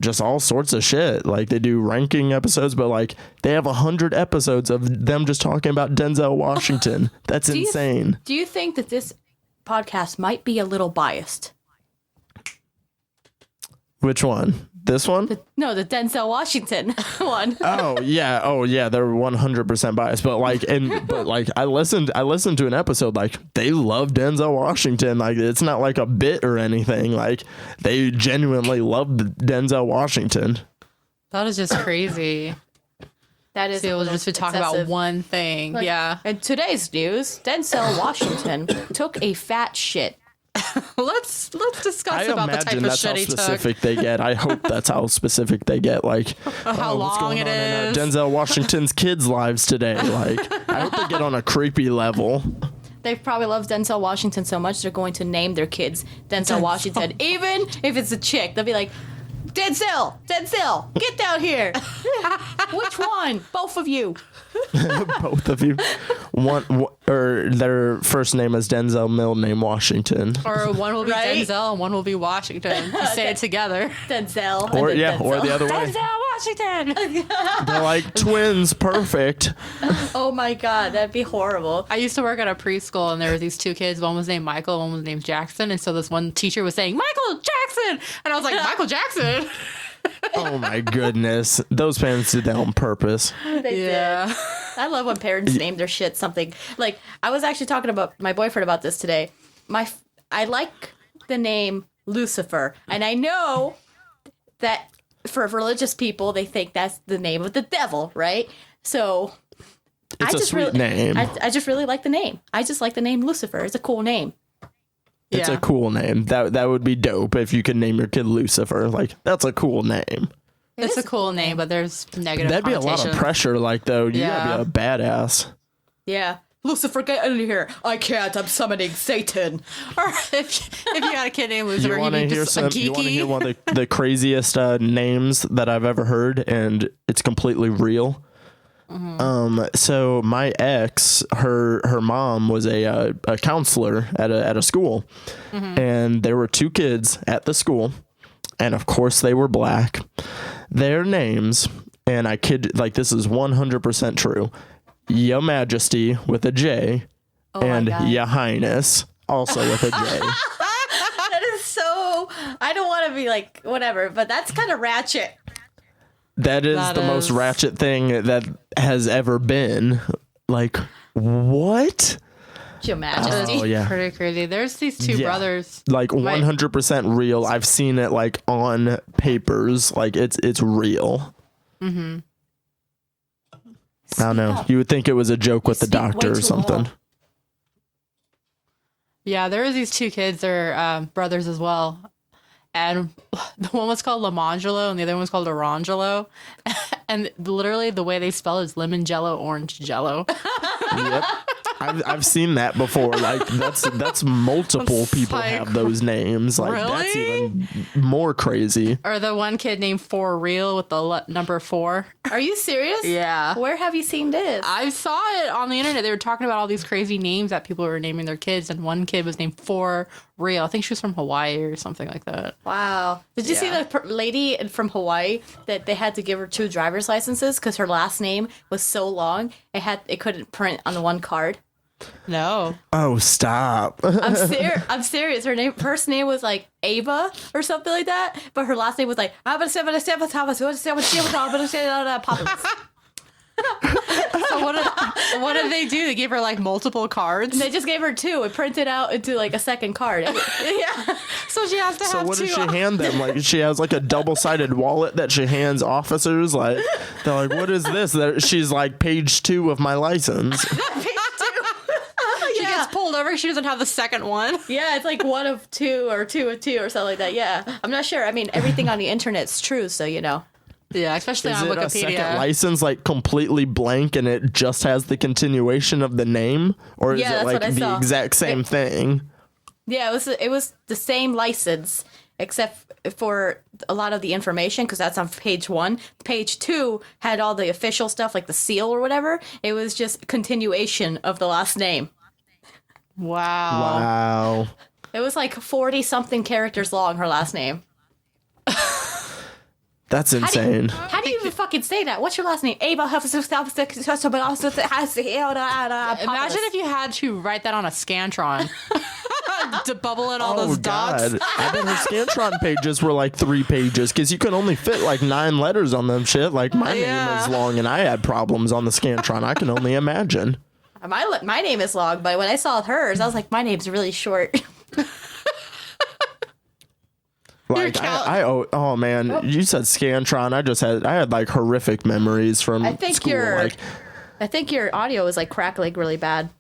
just all sorts of shit. Like they do ranking episodes, but like they have 100 episodes of them just talking about Denzel Washington. That's insane. Do you think that this podcast might be a little biased? Which one? This one? No, the Denzel Washington one. Oh yeah, they're 100% biased. But I listened to an episode, like they love Denzel Washington. Like it's not like a bit or anything. Like they genuinely love Denzel Washington. That is just crazy. That is. So it was just to talk about one thing. Like, yeah. In today's news, Denzel Washington took a fat shit. Let's discuss about the type of that's shit how he took. specific they get. I hope that's how specific they get. Like How what's long going it on is. in Denzel Washington's kids' lives today. Like I hope they get on a creepy level. They probably love Denzel Washington so much they're going to name their kids Denzel Washington. Even if it's a chick, they'll be like, Denzel, get down here. Which one? Both of you. Both of you. Or their first name is Denzel, middle name Washington. Or one will be Right? Denzel and one will be Washington. You say it together. Denzel. Or and then or Denzel. the other way. Denzel Washington. They're like twins, perfect. Oh my God, that'd be horrible. I used to work at a preschool and there were these two kids. One was named Michael, one was named Jackson. And so this one teacher was saying, Michael Jackson. And I was like, Michael Jackson? Oh my goodness. Those parents did that on purpose. They did. I love when parents name their shit something. Like, I was actually talking about my boyfriend about this today. I like the name Lucifer. And I know that for religious people, they think that's the name of the devil, right? So It's a sweet name. I just really like the name. I just like the name Lucifer. It's a cool name. It's a cool name. That would be dope if you could name your kid Lucifer. Like, that's a cool name. It's a cool name, but there's negative That'd be a lot of pressure, like, though. You gotta be a badass. Yeah. Lucifer, get out of here. I can't. I'm summoning Satan. Or if you got a kid named Lucifer, You want to he'd be hear just a you want to geeky. hear one of the craziest names that I've ever heard, and it's completely real. So my ex, her mom was a counselor at a school, and there were two kids at the school, and of course they were black. Their names, and I kid, like, this is 100% true, Your Majesty with a J, and Your Highness also with a J. That is so. I don't want to be like whatever, but that's kind of ratchet. That is the most ratchet thing that has ever been. Like, what? Your Majesty. Oh, yeah. Pretty crazy. There's these two brothers. Like 100% real. I've seen it like on papers. Like it's real. Mm-hmm. I don't know. You would think it was a joke with the doctor or something. Yeah, there was these two kids. They're brothers as well. And the one was called Lamangelo and the other one was called Orangelo. And literally the way they spell it is lemon jello, orange jello. Yep. I've seen that before. Like that's multiple people like, have those names. Like that's really? even more crazy. Or the one kid named For Real with the number 4. Are you serious? Yeah. Where have you seen this? I saw it on the internet. They were talking about all these crazy names that people were naming their kids, and one kid was named For Real. I think she was from Hawaii or something like that. Wow. Did you see the lady from Hawaii that they had to give her 2 driver's licenses because her last name was so long it couldn't print on the one card? No. Oh, stop. I'm serious. Her first name was like Ava or something like that, but her last name was like So what did they do? They gave her like multiple cards? They just gave her 2. It printed out into like a second card. Yeah. So she has to So have what 2. does she hand them? Like she has like a double-sided wallet that she hands officers. Like they're like, what is this? She's like page 2 of my license. She gets pulled over. She doesn't have the second one. Yeah, it's like 1 of 2 or 2 of 2 or something like that. Yeah. I'm not sure. I mean, everything on the internet's true, so you know. Yeah, especially Is on it Wikipedia. a second license like completely blank and it just has the continuation of the name, or is Yeah, it that's like what I the saw. exact same thing? Yeah, it was the same license except for a lot of the information because that's on page 1. Page 2 had all the official stuff like the seal or whatever. It was just continuation of the last name. Wow. Wow. It was like 40 something characters long, her last name. That's insane. How do you even fucking say that? What's your last name? Ava. Imagine if you had to write that on a Scantron to bubble in all those dots. I bet her Scantron pages were like 3 pages because you can only fit like 9 letters on them shit. Like my name is long and I had problems on the Scantron. I can only imagine. My name is long, but when I saw hers, I was like, my name's really short. Like oh man, you said Scantron. I had like horrific memories from school. I think your audio is like crackling really bad.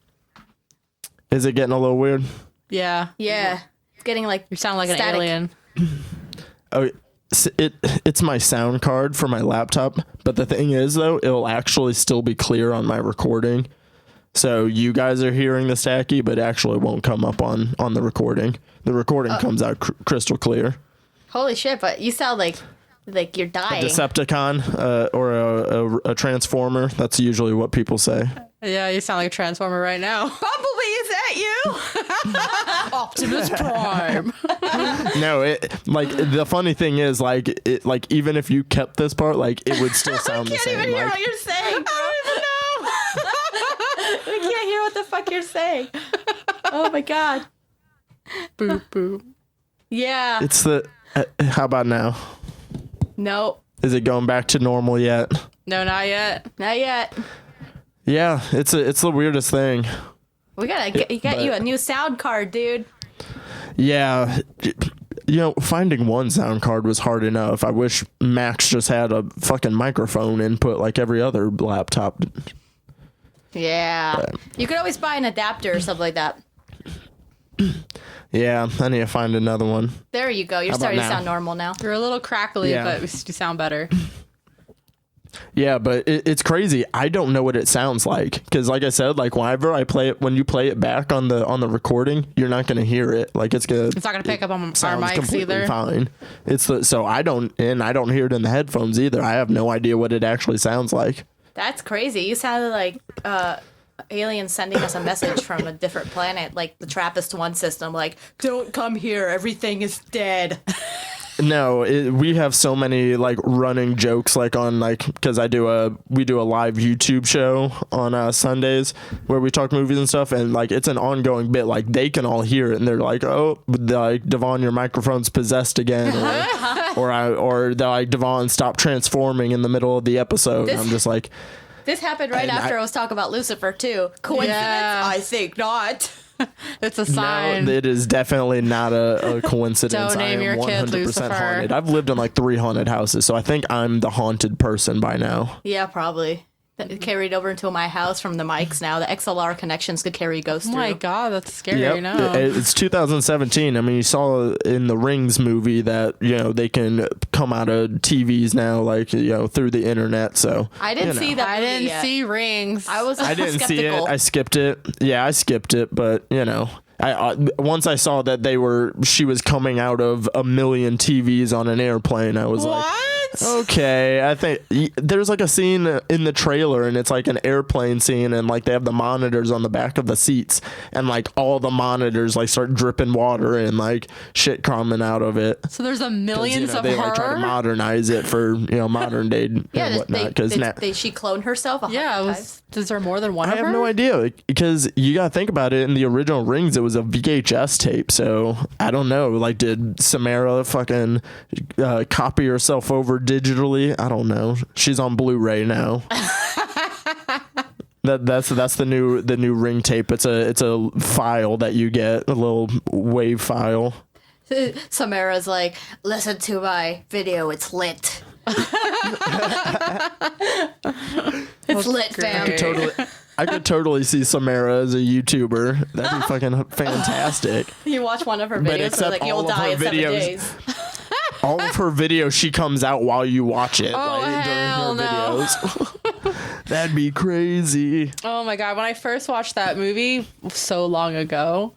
Is it getting a little weird? Yeah. Yeah. It's getting like You sound like an static. alien. Oh, it's my sound card for my laptop. But the thing is, though, it'll actually still be clear on my recording. So you guys are hearing the stacky, but actually won't come up on the recording. The recording comes out crystal clear. Holy shit, but you sound like you're dying. A Decepticon or a Transformer. That's usually what people say. Yeah, you sound like a Transformer right now. Bumblebee, is that you? Optimus Prime. No, the funny thing is, even if you kept this part, like, it would still sound the same. I can't even hear Like, what you're saying. I don't even know. We can't hear what the fuck you're saying. Oh my god. Boop, boop. Yeah. it's the... how about now? No. Is it going back to normal yet? No, not yet. Not yet. Yeah, it's the weirdest thing. We gotta get you a new sound card, dude. Yeah, finding one sound card was hard enough. I wish Max just had a fucking microphone input like every other laptop. Yeah. But, you could always buy an adapter or something like that. yeah, I need to find another one. There you go. You're How about starting to now? sound normal now. You're a little crackly, Yeah. but you sound better. Yeah, but it's crazy. I don't know what it sounds like because, like I said, like whenever I play it, when you play it back on the recording, you're not gonna hear it. Like it's It's not gonna pick up on our sounds mics completely either. fine. So I don't hear it in the headphones either. I have no idea what it actually sounds like. That's crazy. You sounded like aliens sending us a message from a different planet, like the TRAPPIST-1 system. Like, don't come here. Everything is dead. No, we have so many like running jokes like on like because we do a live YouTube show on Sundays where we talk movies and stuff, and like it's an ongoing bit. Like they can all hear it and they're like, oh, like Devon, your microphone's possessed again, or they're like, Devon, stop transforming in the middle of the episode. And I'm just like, This happened right after I was talking about Lucifer too. Coincidence? Yeah. I think not. It's a sign. no, it is definitely not a coincidence. Don't name I am your kid 100% Lucifer. haunted. I've lived in like 3 haunted houses, so I think I'm the haunted person by now. Yeah, probably. that carried over into my house from the mics now. The XLR connections could carry ghosts Oh through. my god, that's scary. Yep. No. It's 2017. I mean, you saw in the Rings movie that, they can come out of TVs now, like, through the internet. So I didn't see that I movie didn't yet. see Rings. I was I didn't see skeptical. it. I skipped it. Yeah, I skipped it. But, I once I saw that she was coming out of a million TVs on an airplane, I was like, okay, I think there's like a scene in the trailer and it's like an airplane scene and like they have the monitors on the back of the seats and like all the monitors like start dripping water and like shit coming out of it. So there's a millions of they her. like try to modernize it for modern day and whatnot. Because she cloned herself. Yeah, is there more than one I of her? have no idea because you gotta think about it. In the original Rings, it was a VHS tape, so I don't know. Like, did Samara fucking copy herself over digitally? I don't know. She's on Blu-ray now. That's the new Ring tape. It's a file that you get, a little WAV file. Samara's like, listen to my video. It's lit. It's lit, fam. I could totally see Samara as a YouTuber. That'd be fucking fantastic. You watch one of her But videos, except like all you'll of die her in 7 videos- days. All of her videos, she comes out while you watch it. Oh, hell during her no. videos. That'd be crazy. Oh my god, when I first watched that movie so long ago,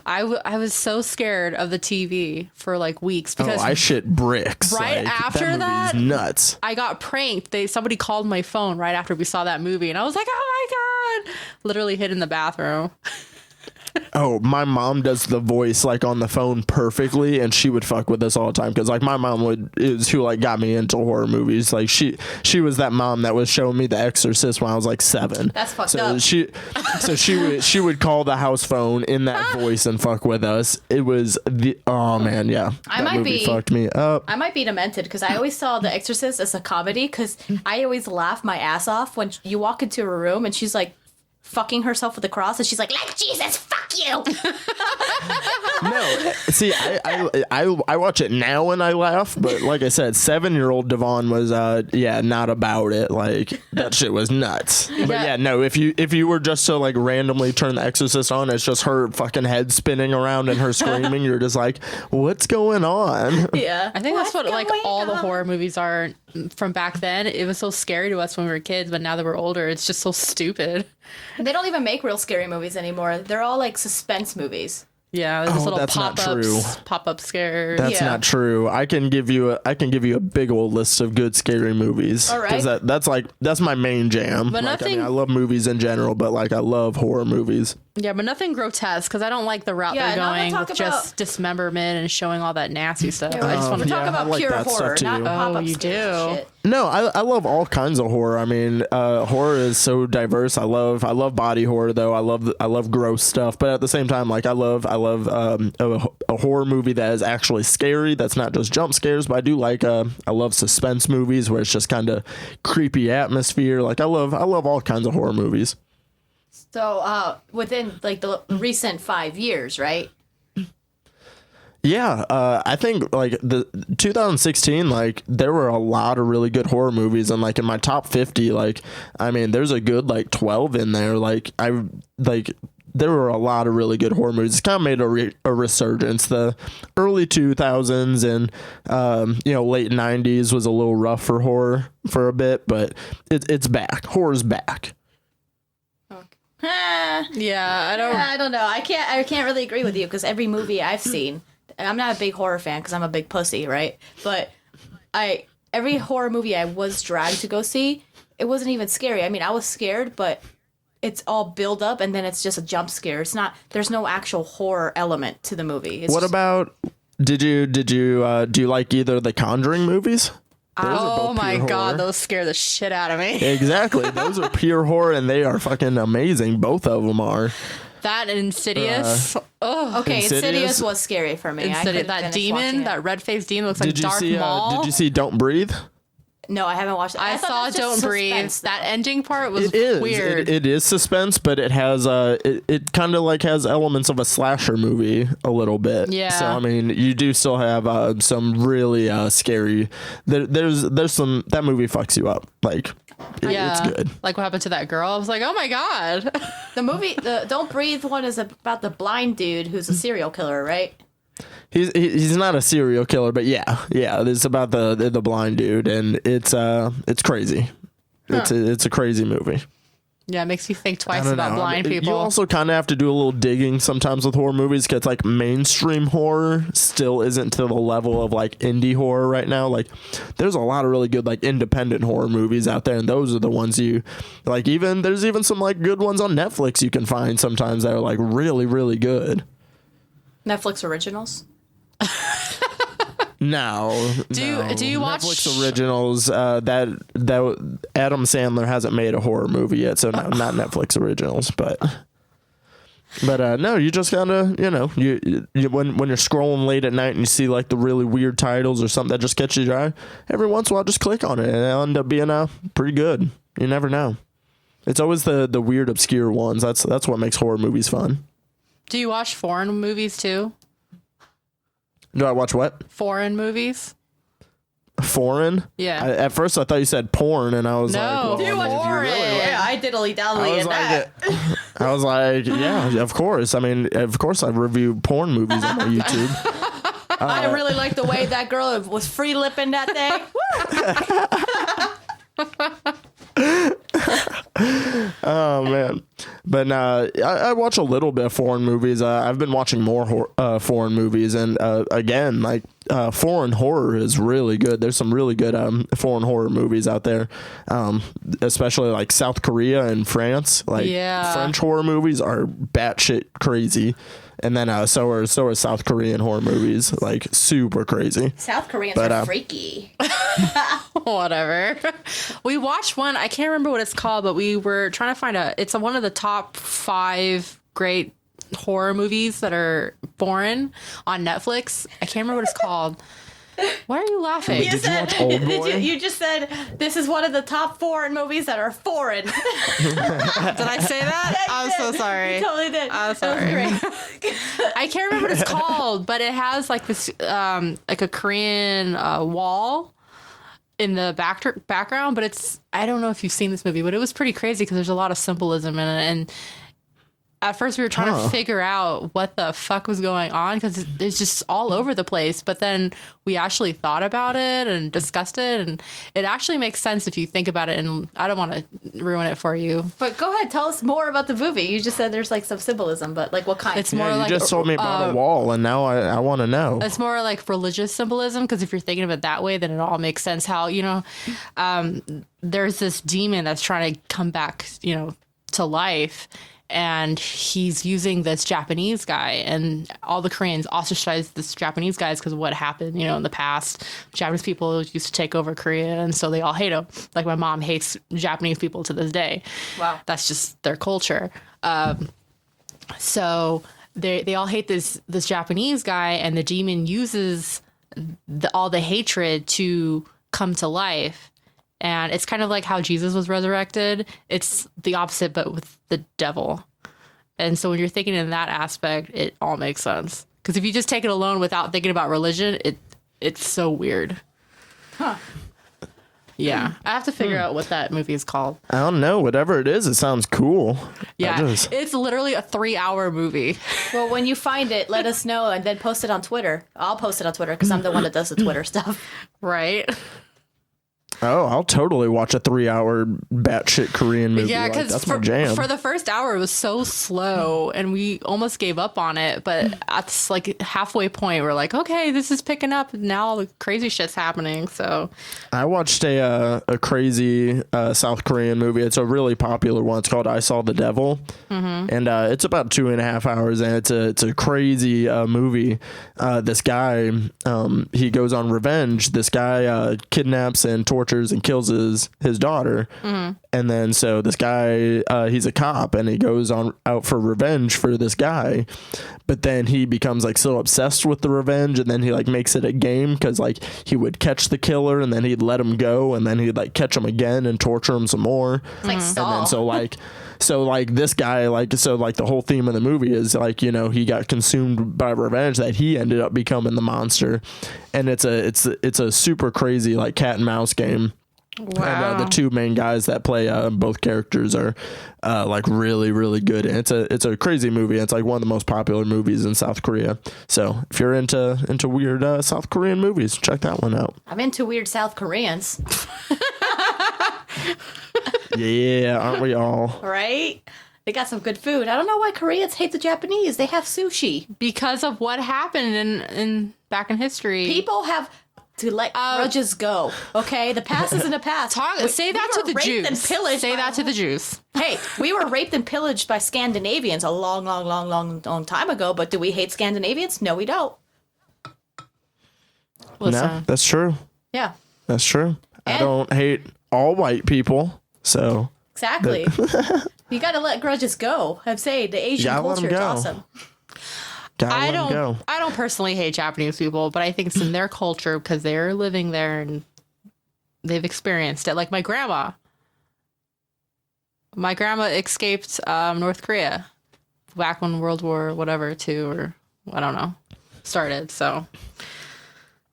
I was so scared of the TV for like weeks because I shit bricks. right like, after movie's that, nuts. I got pranked. Somebody called my phone right after we saw that movie and I was like, "Oh my god." Literally hid in the bathroom. Oh, my mom does the voice like on the phone perfectly, and she would fuck with us all the time because like my mom is who like got me into horror movies. Like she was that mom that was showing me The Exorcist when I was like 7. That's fucked up. She would call the house phone in that voice and fuck with us. It was oh man, yeah. That movie fucked me up. I might be demented because I always saw The Exorcist as a comedy because I always laugh my ass off when you walk into a room and she's like fucking herself with a cross and she's like Jesus, fuck you. No, see, I watch it now and I laugh, but like I said, 7-year-old Devon was not about it. Like that shit was nuts. But yeah, no, if you were just to like randomly turn The Exorcist on, it's just her fucking head spinning around and her screaming. You're just like, what's going on? Yeah, I think that's what like all the horror movies are from back then. It was so scary to us when we were kids, but now that we're older, it's just so stupid. They don't even make real scary movies anymore. They're all like suspense movies. Yeah, there's little that's not true. pop-up scares. That's not true. I can give you a big old list of good scary movies. All right. Because that's my main jam. But like, nothing- I love movies in general, but like I love horror movies. Yeah, but nothing grotesque because I don't like the route Yeah, they're now going talk with about- just dismemberment and showing all that nasty stuff. Yeah, I just want we're to talking I about like pure that horror, stuff, not too. pop-up you scares and do. shit. No, I love all kinds of horror. I mean, horror is so diverse. I love body horror though. I love gross stuff, but at the same time, like I love a horror movie that is actually scary. That's not just jump scares. But I do like I love suspense movies where it's just kind of creepy atmosphere. Like I love all kinds of horror movies. So within like the recent 5 years, right? Yeah, I think like the 2016, like there were a lot of really good horror movies, and like in my top 50, like I mean, there's a good like 12 in there. There were a lot of really good horror movies. It's kind of made a resurgence. The early 2000s and late 90s was a little rough for horror for a bit, but it's back. Horror's back. Yeah, I don't know. I can't really agree with you because every movie I've seen, I'm not a big horror fan because I'm a big pussy, right? But every horror movie I was dragged to go see, it wasn't even scary. I mean, I was scared, but it's all build up and then it's just a jump scare. It's not. There's no actual horror element to the movie. It's What just, about? Do you like either the Conjuring movies? Those are oh both my pure god, horror. those scare the shit out of me. Exactly. Those are pure horror and they are fucking amazing. Both of them are. That and Insidious. Okay, Insidious? Insidious was scary for me. I Insidious, couldn't that finish watching demon, it. that red-faced demon looks like Darth Maul. Did you see Don't Breathe? No, I haven't watched it. I thought saw that's Don't just Breathe. suspense, That though. ending part was It is. weird. It is suspense, but it has it kind of like has elements of a slasher movie a little bit. Yeah. So I mean, you do still have some really scary. There's some that movie fucks you up. Like It's good. Like what happened to that girl? I was like, oh my God. The movie, the Don't Breathe one, is about the blind dude who's a serial killer, right? He's not a serial killer, but yeah, it's about the blind dude, and it's crazy. It's a crazy movie. Yeah, it makes you think I twice don't about know. blind people. You also kind of have to do a little digging sometimes with horror movies, because like mainstream horror still isn't to the level of like indie horror right now. Like there's a lot of really good like independent horror movies out there, and those are the ones you like. There's even some like good ones on Netflix you can find sometimes that are like really, really good. Netflix originals. No. Do you watch Netflix originals? That Adam Sandler hasn't made a horror movie yet, so no, not Netflix originals. But no, you just gotta, you when you're scrolling late at night and you see like the really weird titles or something that just catches your eye, every once in a while just click on it and it'll end up being pretty good. You never know. It's always the weird obscure ones. That's what makes horror movies fun. Do you watch foreign movies too? Do I watch what? Foreign movies? Foreign? Yeah. At first I thought you said porn, and I was like, well, Do you watch Foreign. Yeah, I diddly dally in that. I was like, yeah, of course. I mean, of course I review porn movies on my YouTube. I really like the way that girl was free lipping that day. Oh man, but I watch a little bit of foreign movies. I've been watching more foreign movies, and again, like foreign horror is really good. There's some really good foreign horror movies out there, especially like South Korea and France. Like French horror movies are batshit crazy. And then so are South Korean horror movies, like super crazy. South Koreans are freaky. Whatever. We watched one, I can't remember what it's called, but we were trying to find it's one of the top 5 great horror movies that are foreign on Netflix. I can't remember what it's called. Why are you laughing? Did you watch Old Boy? You just said this is one of the top foreign movies that are foreign. Did I say that? I'm so sorry. You totally did. I'm sorry. That was great. I can't remember what it's called, but it has like this, like a Korean wall in the background. But I don't know if you've seen this movie, but it was pretty crazy because there's a lot of symbolism in it. And at first we were trying to figure out what the fuck was going on because it's just all over the place. But then we actually thought about it and discussed it, and it actually makes sense if you think about it. And I don't want to ruin it for you. But go ahead, tell us more about the movie. You just said there's like some symbolism, but like what kind? It's more You like just told me about a wall, and now I want to know. it's more like religious symbolism because if you're thinking of it that way, then it all makes sense. How there's this demon that's trying to come back, to life. And he's using this Japanese guy, and all the Koreans ostracize this Japanese guy because of what happened, in the past. Japanese people used to take over Korea, and so they all hate him. Like my mom hates Japanese people to this day. Wow. That's just their culture. So they all hate this Japanese guy, and the demon uses all the hatred to come to life. And it's kind of like how Jesus was resurrected. It's the opposite, but with the devil. And so when you're thinking in that aspect, it all makes sense. Because if you just take it alone without thinking about religion, it's so weird. Huh. Yeah. I have to figure out what that movie is called. I don't know. Whatever it is, it sounds cool. Yeah. It's literally a 3-hour movie. Well, when you find it, let us know and then post it on Twitter. I'll post it on Twitter because I'm the one that does the Twitter stuff. Right? Oh, I'll totally watch a 3-hour batshit Korean movie. Yeah, because that's my jam. For the first hour, it was so slow, and we almost gave up on it. But at like halfway point, we're like, okay, this is picking up. Now all the crazy shit's happening. So I watched a crazy South Korean movie. It's a really popular one. It's called I Saw the Devil, and it's about 2.5 hours, and it's a crazy movie. This guy, he goes on revenge. This guy kidnaps and tortures and kills his daughter, and then so this guy he's a cop and he goes out for revenge for this guy, but then he becomes like so obsessed with the revenge, and then he like makes it a game because like he would catch the killer and then he'd let him go, and then he'd like catch him again and torture him some more. It's like Saw. And then so this guy the whole theme of the movie is like, he got consumed by revenge, that he ended up becoming the monster. And it's a super crazy like cat and mouse game. Wow. And the two main guys that play both characters are like really, really good. And it's a crazy movie. It's like one of the most popular movies in South Korea. So if you're into weird South Korean movies, check that one out. I'm into weird South Koreans. Yeah, aren't we all? Right? They got some good food. I don't know why Koreans hate the Japanese. They have sushi. Because of what happened in back in history. People have to let grudges go. Okay, the past is in the past. Say that to the Jews. Say that to the Jews. Hey, we were raped and pillaged by Scandinavians a long time ago. But do we hate Scandinavians? No, we don't. Listen. No, that's true. Yeah, That's true. I don't hate all white people. So exactly. You got to let grudges go. I'm saying the Asian culture is awesome. I don't personally hate Japanese people, but I think it's in their culture because they're living there and they've experienced it. Like my grandma. My grandma escaped North Korea back when World War II or I don't know started. So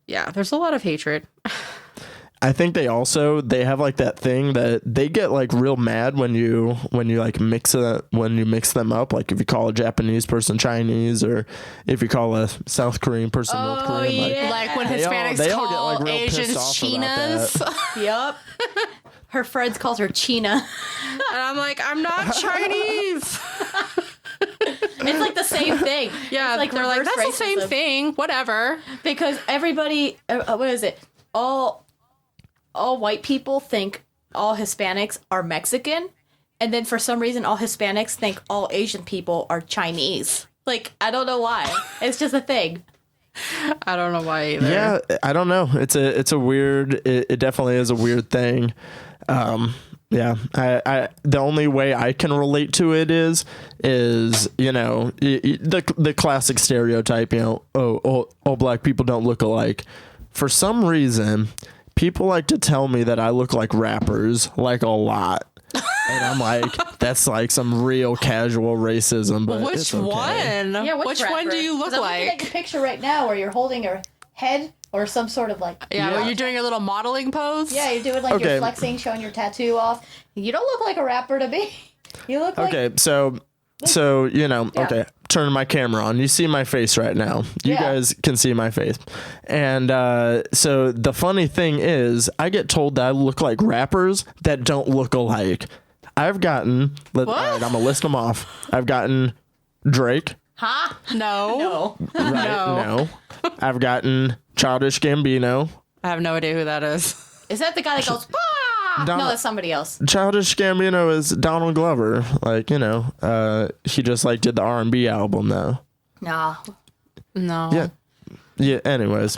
yeah, there's a lot of hatred. I think they have like that thing that they get like real mad when you like mix them up. Like if you call a Japanese person Chinese or if you call a South Korean person North Korean. Like when Hispanics call Asians Chinas. Yep. Her friends calls her China. And I'm like, I'm not Chinese. It's like the same thing. Yeah, it's like they're like, that's the same thing. Whatever. Because everybody, what is it? All white people think all Hispanics are Mexican, and then for some reason all Hispanics think all Asian people are Chinese. Like, I don't know why. It's just a thing. I don't know why either. Yeah, I don't know. It's a weird. It definitely is a weird thing. Yeah, I the only way I can relate to it is the classic stereotype. All black people don't look alike. For some reason, people like to tell me that I look like rappers, like a lot. And I'm like, that's like some real casual racism. But which it's okay. one? Yeah, which one do you look I'm like? looking at your picture right now where you're holding your head or some sort of like... Yeah, when you're doing your little modeling pose? Yeah, you're doing like you're flexing, showing your tattoo off. You don't look like a rapper to me. You look like... Okay, so okay, turn my camera on. You see my face right now. You guys can see my face. And so the funny thing is, I get told that I look like rappers that don't look alike. I've gotten... All right, I'm going to list them off. I've gotten Drake. Huh? No. Right? No. I've gotten Childish Gambino. I have no idea who that is. Is that the guy that goes... No, that's somebody else. Childish Gambino is Donald Glover. Like, he just like did the R&B album though. No. Yeah, anyways.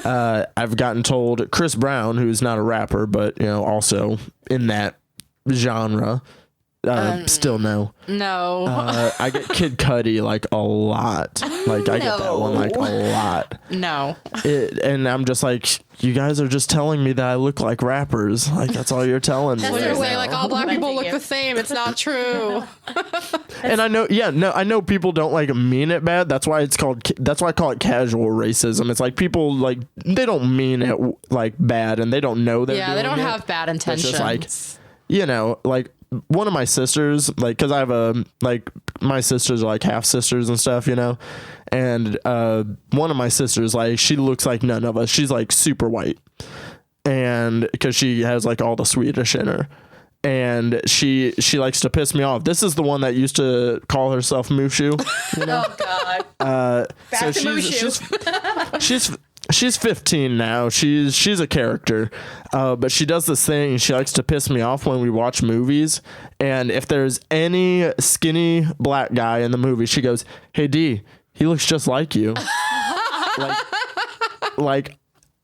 I've gotten told Chris Brown, who's not a rapper, but also in that genre. Still no. No. I get Kid Cudi like a lot. Like I get that one like a lot. No. And I'm just like, you guys are just telling me that I look like rappers. Like that's all you're telling me. That's what you're saying. Like all black people look the same. It's not true. And I know people don't like mean it bad. That's why I call it casual racism. It's like people like they don't mean it like bad, and they don't know they're doing they don't it. have bad intentions. It's just like, like one of my sisters, like, cause I have my sisters are like half sisters and stuff, and one of my sisters, like, she looks like none of us. She's like super white, and cause she has like all the Swedish in her. And she likes to piss me off. This is the one that used to call herself Mushu. Oh God. So she's 15 now. She's a character, but she does this thing. She likes to piss me off when we watch movies. And if there's any skinny black guy in the movie, she goes, "Hey D, he looks just like you." like.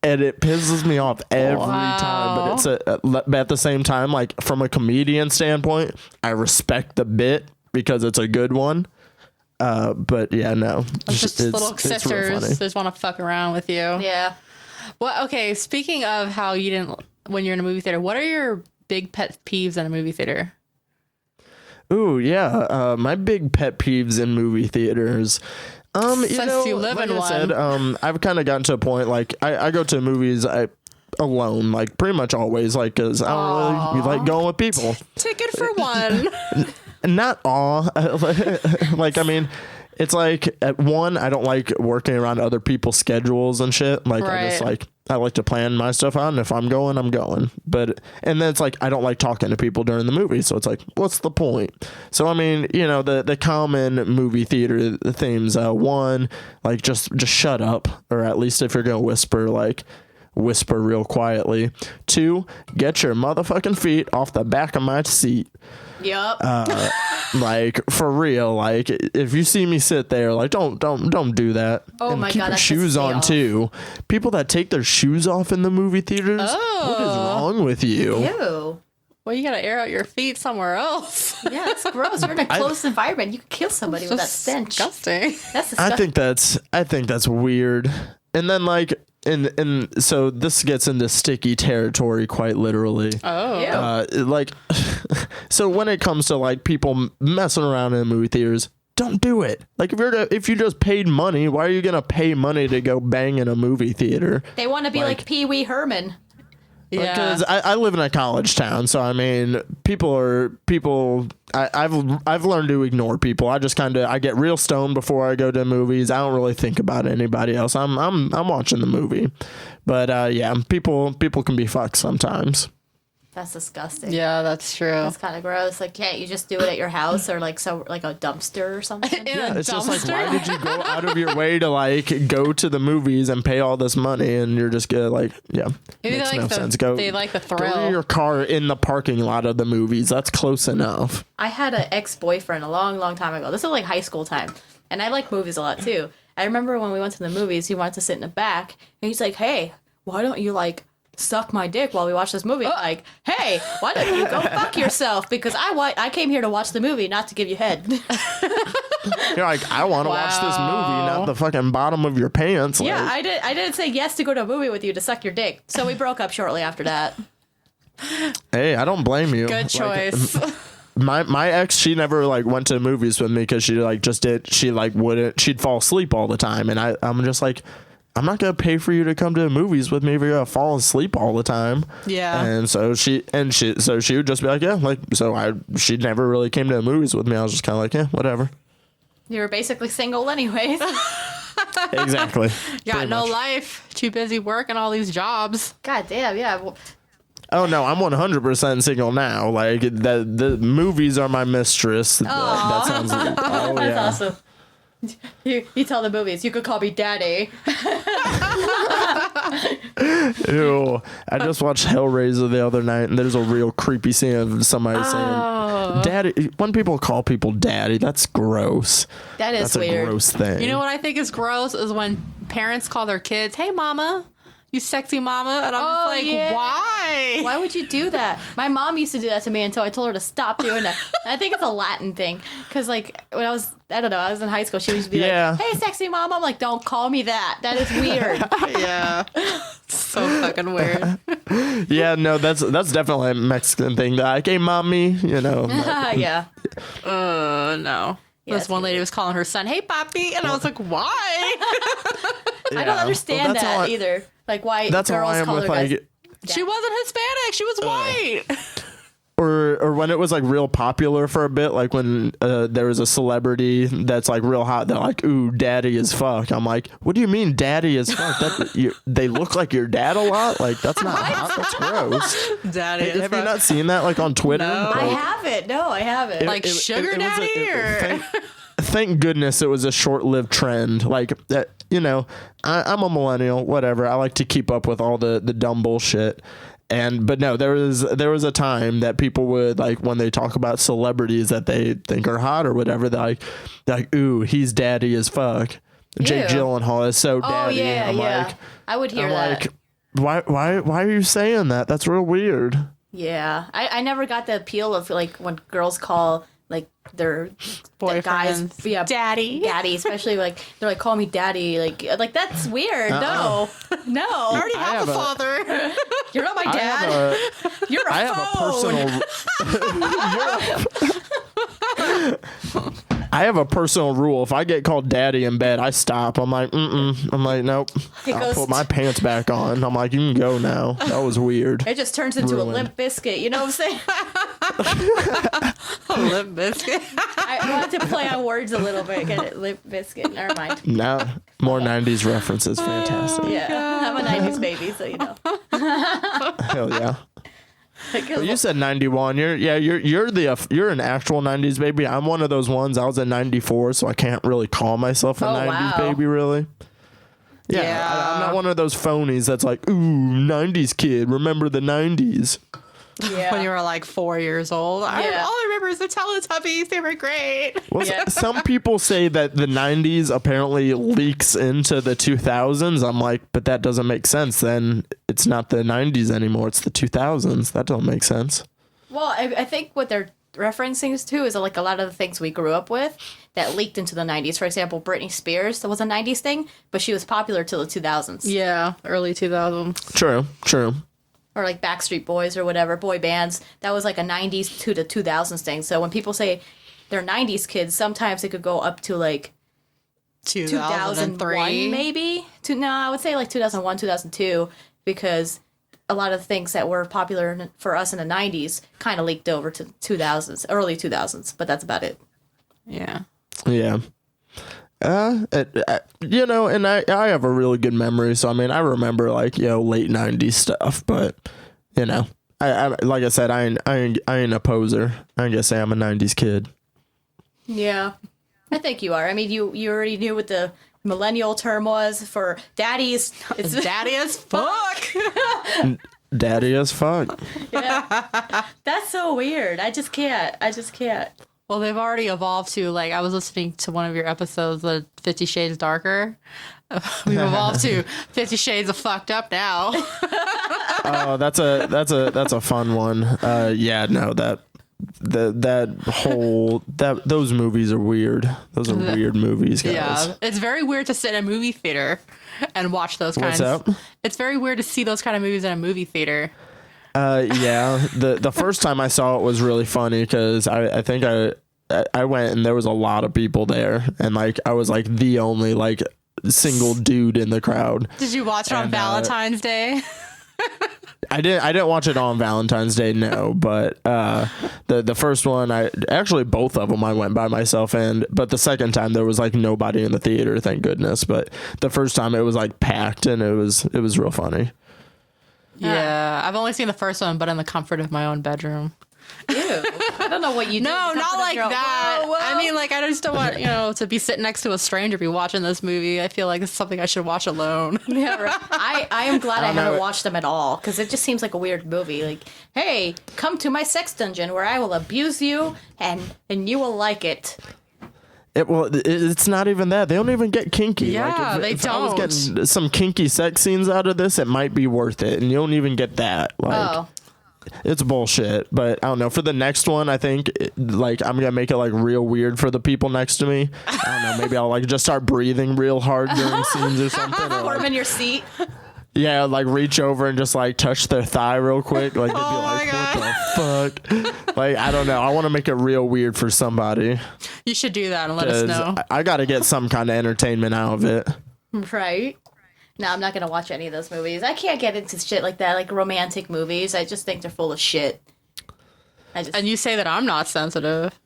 And it pisses me off every time, but at the same time, like from a comedian standpoint, I respect the bit because it's a good one. But yeah, no, it's little sisters just want to fuck around with you. Yeah. Well, okay. Speaking of how you didn't when you're in a movie theater, what are your big pet peeves in a movie theater? Ooh, yeah. My big pet peeves in movie theaters. Since you live in one. I've kind of gotten to a point, like, I go to movies, alone, like pretty much always, like because I don't really like going with people. Ticket for one. Not all. Like, I mean, it's like at one, I don't like working around other people's schedules and shit. Like, I like to plan my stuff out, and if I'm going, I'm going. And then it's like I don't like talking to people during the movie, so it's like, what's the point? So I mean, the common movie theater themes. One, like just shut up, or at least if you're gonna whisper, like whisper real quietly. Two, get your motherfucking feet off the back of my seat. Yep. Like for real, like if you see me sit there, like don't do that. Oh and my keep God, your that shoes pisses me on off. too. People that take their shoes off in the movie theaters. What is wrong with you? Ew. Well, you gotta air out your feet somewhere else. Yeah, it's gross. You're in a closed environment. You could kill somebody with that stench. Disgusting. That's disgusting. I think that's weird. And then like and so this gets into sticky territory quite literally. Oh. Ew. So when it comes to like people messing around in movie theaters, don't do it. Like if you just paid money, why are you gonna pay money to go bang in a movie theater? They want to be like Pee Wee Herman. Yeah. Because I live in a college town, so I mean, I've learned to ignore people. I just I get real stoned before I go to movies. I don't really think about anybody else. I'm watching the movie, but yeah, people can be fucked sometimes. That's disgusting. Yeah, that's true. That's kind of gross. Like, can't you just do it at your house or like a dumpster or something? Yeah, It's just like, why did you go out of your way to like go to the movies and pay all this money and you're just gonna like, yeah, Maybe makes they no like sense. they like the Go thrill. to your car in the parking lot of the movies. That's close enough. I had an ex-boyfriend a long, long time ago. This was like high school time. And I like movies a lot too. I remember when we went to the movies, he wanted to sit in the back. And he's like, hey, why don't you like suck my dick while we watch this movie? Like, hey, why don't you go fuck yourself? Because I came here to watch the movie, not to give you head. You're like, I want to watch this movie, not the fucking bottom of your pants. Yeah, like. I didn't say yes to go to a movie with you to suck your dick. So we broke up shortly after that. Hey, I don't blame you. Good choice. My ex, she never like went to movies with me because she'd fall asleep all the time, and I'm just like, I'm not gonna pay for you to come to the movies with me if you're gonna fall asleep all the time. Yeah. And so she would just be like, yeah, like, so she never really came to the movies with me. I was just kind of like, yeah, whatever. You were basically single anyways. Exactly. Got no life. Too busy working all these jobs. God damn, yeah. Well, Oh no, I'm 100% single now. Like the movies are my mistress. That sounds like, oh that's yeah. awesome. You tell the movies, you could call me daddy. Ew. I just watched Hellraiser the other night, and there's a real creepy scene of somebody saying, daddy. When people call people daddy, that's gross. That's weird. A gross thing. You know what I think is gross is when parents call their kids, hey, mama, you sexy mama. And I'm just like, yeah. why? Why would you do that? My mom used to do that to me until I told her to stop doing that. I think it's a Latin thing. Because, like, when I was in high school, she used to be like, hey, sexy mom. I'm like, don't call me that. That is weird. Yeah. So fucking weird. Yeah, no, that's definitely a Mexican thing. Like, hey, mommy, you know. Yeah. No. Yeah, This one lady was calling her son, hey, papi. And I was like, why? I don't understand that either. Like, why That's how I girls am call with their guys like. She wasn't Hispanic. She was white. Or when it was like real popular for a bit, like when there was a celebrity that's like real hot, they're like, ooh, daddy as fuck. I'm like, what do you mean daddy as fuck? They look like your dad a lot? Like, that's not hot. That's gross. Daddy. Hey, have you not seen that like on Twitter? No. I Like, haven't. No, I haven't. Like sugar daddy or? Thank goodness it was a short-lived trend. Like that, you know, I'm a millennial, whatever. I like to keep up with all the dumb bullshit. But no, there was a time that people would like when they talk about celebrities that they think are hot or whatever. They're like, ooh, he's daddy as fuck. Jake Gyllenhaal is so daddy. Oh yeah, Like, I would hear that. Like, why are you saying that? That's real weird. Yeah, I never got the appeal of like when girls call like their Boyfriends. guys, yeah, Daddy. especially like they're like call me daddy, like that's weird. No, I already have a father. you're not my dad. You're a I phone. have a personal. I have a personal rule. If I get called daddy in bed, I stop. I'm like, I'm like, nope. I'll put my pants back on. I'm like, you can go now. That was weird. It just turns into a Limp Biscuit. You know what I'm saying? A Limp Biscuit. I wanted to play on words a little bit. Get it? Limp Biscuit. Never mind. Now, more 90s references. Fantastic. Yeah. I'm a 90s baby, so you know. Hell yeah. Well, you said 91. You're an actual 90s baby. I'm one of those ones. I was in 94, so I can't really call myself a 90s baby, really. Yeah. I'm not one of those phonies that's like, ooh, 90s kid. Remember the 90s. Yeah. When you were like 4 years old. All I remember is the Teletubbies. They were great. Well, some people say that the 90s apparently leaks into the 2000s. I'm like, but that doesn't make sense. Then it's not the 90s anymore. It's the 2000s. That don't make sense. Well, I think what they're referencing to is like a lot of the things we grew up with that leaked into the 90s. For example, Britney Spears, that was a 90s thing, but she was popular till the 2000s. Yeah, early 2000s. True. Or like Backstreet Boys or whatever, boy bands. That was like a 90s to the 2000s thing. So when people say they're 90s kids, sometimes it could go up to like 2001 maybe. I would say like 2001, 2002, because a lot of things that were popular for us in the 90s kind of leaked over to 2000s, early 2000s, but that's about it. Yeah. Yeah. And I have a really good memory, so I mean I remember like late 90s stuff, but I like I said I ain't a poser. I can just say I'm a 90s kid. Yeah, I think you are. I mean you already knew what the millennial term was for daddies. It's daddy as fuck. Daddy as fuck. Yeah, that's so weird. I just can't. Well, they've already evolved to, like, I was listening to one of your episodes, the 50 Shades Darker. We've evolved to 50 Shades of fucked up now. Oh, that's a fun one. Those movies are weird. Those are weird movies, guys. Yeah, it's very weird to sit in a movie theater and watch those kinds. What's up? It's very weird to see those kind of movies in a movie theater. Yeah. The first time I saw it was really funny because I think I went and there was a lot of people there, and like I was like the only like single dude in the crowd. Did you watch it on Valentine's Day? I didn't watch it on Valentine's Day, no, but the first one, both of them I went by myself, but the second time there was like nobody in the theater, thank goodness. But the first time it was like packed, and it was real funny. Yeah, I've only seen the first one, but in the comfort of my own bedroom. Ew. I don't know what you do. No, not like that. Whoa. I mean, like, I just don't want, to be sitting next to a stranger be watching this movie. I feel like it's something I should watch alone. Yeah, right. I am glad I haven't watched them at all, because it just seems like a weird movie. Like, hey, come to my sex dungeon where I will abuse you and you will like it. It's not even that. They don't even get kinky. Yeah, like if don't. I was getting some kinky sex scenes out of this, it might be worth it. And you don't even get that. Like, it's bullshit. But I don't know. For the next one, I think like I'm gonna make it like real weird for the people next to me. I don't know. Maybe I'll like just start breathing real hard during scenes or something. Or, Put them in your seat. Yeah, like reach over and just like touch their thigh real quick. Like they'd be like, what the fuck? Like, I don't know. I want to make it real weird for somebody. You should do that and let us know. I got to get some kind of entertainment out of it. Right? No, I'm not going to watch any of those movies. I can't get into shit like that, like romantic movies. I just think they're full of shit. And you say that I'm not sensitive.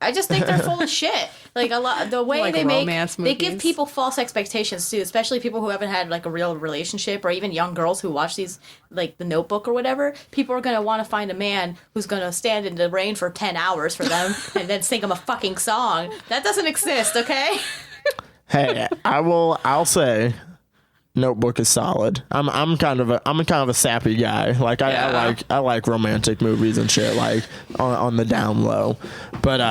I just think they're full of shit. Like a lot, the way like they make, they give movies. people false expectations too, especially people who haven't had like a real relationship, or even young girls who watch these, like The Notebook or whatever. People are gonna want to find a man who's gonna stand in the rain for 10 hours for them and then sing them a fucking song. That doesn't exist, okay? Hey, I'll say, Notebook is solid. I'm kind of a sappy guy. Like I like romantic movies and shit, like on the down low. But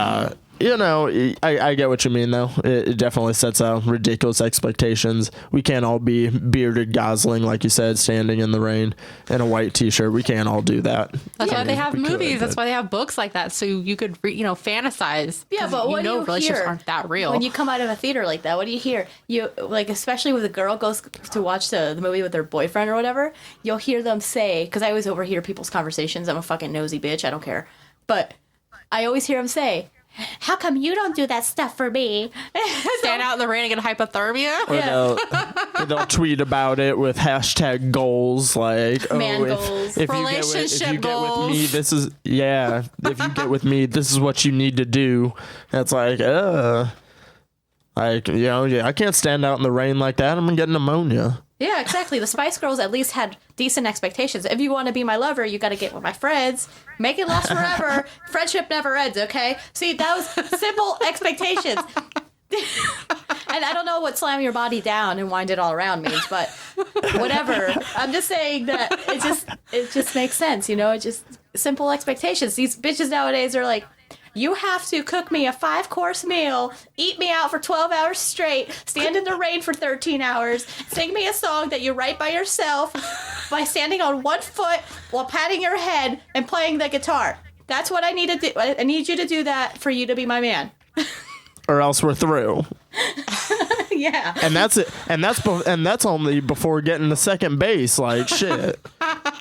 I get what you mean though. It definitely sets out ridiculous expectations. We can't all be bearded Gosling, like you said, standing in the rain in a white t-shirt. We can't all do that. That's why they have movies. That's why they have books like that, so you could fantasize. Yeah, but what do you relationships hear aren't that real. when you come out of a theater like that? What do you hear? You like, especially when the girl goes to watch the movie with their boyfriend or whatever. You'll hear them say, because I always overhear people's conversations. I'm a fucking nosy bitch. I don't care, but I always hear them say, how come you don't do that stuff for me? Stand out in the rain and get hypothermia. Or they'll tweet about it with hashtag goals, like, Man oh, goals. if you Relationship get with goals. me, this is, yeah, if you get with me, this is what you need to do. And it's like, like, you know, yeah, I can't stand out in the rain like that. I'm gonna get pneumonia. Yeah, exactly. The Spice Girls at least had decent expectations. If you want to be my lover, you got to get with my friends. Make it last forever. Friendship never ends, okay? See, that was simple expectations. And I don't know what slam your body down and wind it all around means, but whatever. I'm just saying that it just makes sense, you know? It just simple expectations. These bitches nowadays are like, you have to cook me a 5-course meal, eat me out for 12 hours straight, stand in the rain for 13 hours, sing me a song that you write by yourself by standing on one foot while patting your head and playing the guitar. That's what I need to do. I need you to do that for you to be my man. Or else we're through. Yeah. And that's it. And that's only before getting to second base. Like, shit.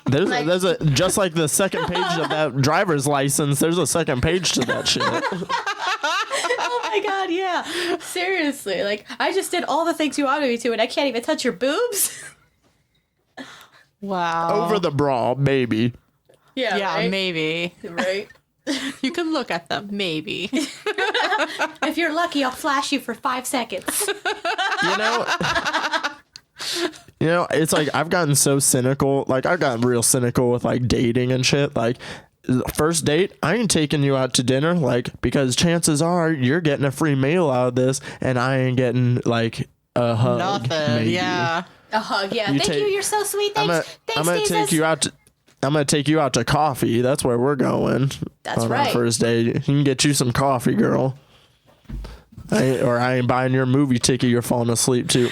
There's a just like the second page of that driver's license. There's a second page to that shit. Oh my god, yeah. Seriously, like I just did all the things you wanted me to, and I can't even touch your boobs. Wow. Over the bra, maybe. Yeah, right? maybe. Right. You can look at them, maybe. If you're lucky, I'll flash you for 5 seconds. You know, it's like I've gotten so cynical. Like I've gotten real cynical with like dating and shit. Like first date, I ain't taking you out to dinner, like because chances are you're getting a free meal out of this, and I ain't getting like a hug. Nothing. maybe. Yeah. A hug, yeah. Thank you. You're so sweet. Thanks. I'm gonna Deezus. take you out to. I'm gonna take you out to coffee. That's where we're going. That's on right. Our first date. You can get you some coffee, girl. I ain't buying your movie ticket. You're falling asleep to.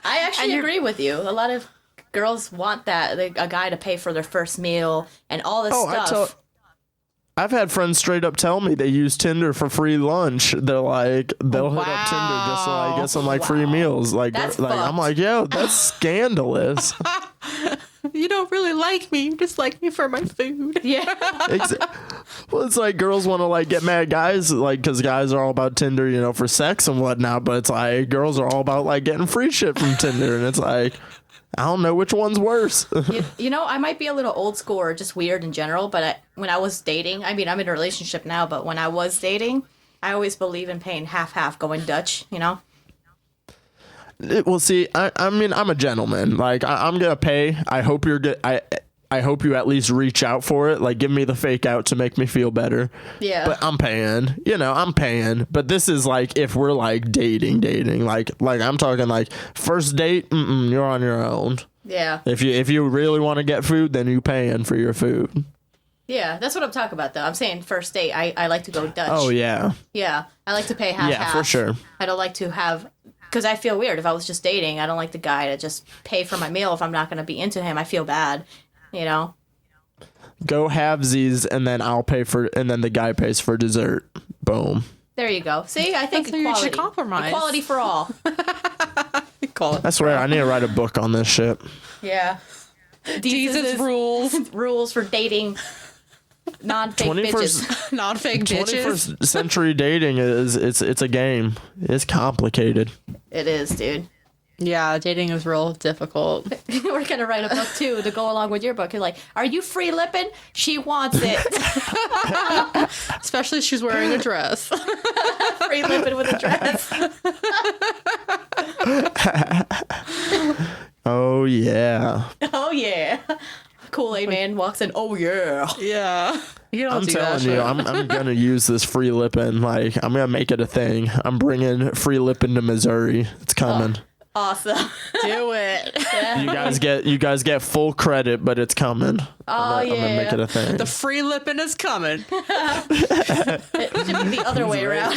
I actually agree with you. A lot of girls want that a guy to pay for their first meal and all this stuff. I've had friends straight up tell me they use Tinder for free lunch. They're like, they'll hit up Tinder just so I get some like free meals. Like, That's I'm fucked. like, yo, that's scandalous. You don't really like me. You just like me for my food. Yeah. Well, it's like girls want to like get mad at guys, like because guys are all about Tinder, you know, for sex and whatnot. But it's like girls are all about like getting free shit from Tinder, and it's like I don't know which one's worse. You know, I might be a little old school or just weird in general, but when I was dating, I mean, I'm in a relationship now, but when I was dating, I always believe in paying half going Dutch, you know? Well, see, I mean, I'm a gentleman. Like, I'm gonna pay. I hope you're good. I hope you at least reach out for it. Like, give me the fake out to make me feel better. Yeah. But I'm paying. You know, I'm paying. But this is like if we're like dating. Like I'm talking like first date. You're on your own. Yeah. If you really want to get food, then you paying for your food. Yeah, that's what I'm talking about, though. I'm saying first date, I like to go Dutch. Oh yeah. Yeah, I like to pay half. Yeah, for sure. I don't like to have, because I feel weird if I was just dating. I don't like the guy to just pay for my meal if I'm not going to be into him. I feel bad, you know? Go halvesies, and then I'll pay for, and then the guy pays for dessert. Boom. There you go. See, I think That's how you equality. should compromise. Equality for all. Call it. I swear, I need to write a book on this shit. Yeah. Jesus rules. Rules for dating non-fake bitches. Non-fake bitches. 21st century dating it's a game. It's complicated. It is, dude. Yeah, dating is real difficult. We're going to write a book, too, to go along with your book. You're like, are you free lipping? She wants it. Especially if she's wearing a dress. Free lipping with a dress. Oh yeah. Oh, yeah. Kool-Aid man walks in. Oh, yeah. Yeah. You don't I'm do telling that you, shit. I'm gonna use this free lippin'. Like I'm gonna make it a thing. I'm bringing free lippin' to Missouri. It's coming. Awesome. Do it. You guys get full credit, but it's coming. I'm gonna make it a thing. The free lippin' is coming. It should be the other way around.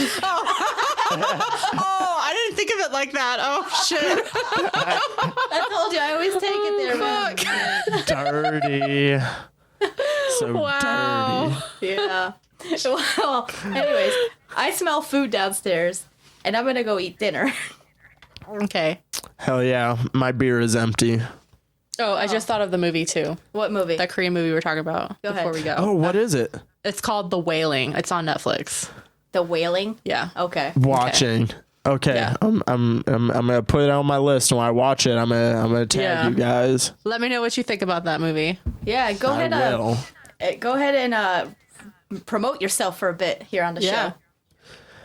Oh, I didn't think of it like that. Oh, shit. I told you, I always take it there, man. Dirty. So Wow. dirty. Yeah. Well, anyways, I smell food downstairs, and I'm gonna go eat dinner. Okay. Hell yeah. My beer is empty. Oh, I just thought of the movie, too. What movie? That Korean movie we were talking about Go before ahead. we go. Oh, what is it? It's called The Wailing. It's on Netflix. The Wailing? Yeah. Okay. Watching. Okay. Yeah. I'm gonna put it on my list, and when I watch it, I'm gonna tag you guys. Let me know what you think about that movie. Yeah, go ahead. Go ahead and promote yourself for a bit here on the show.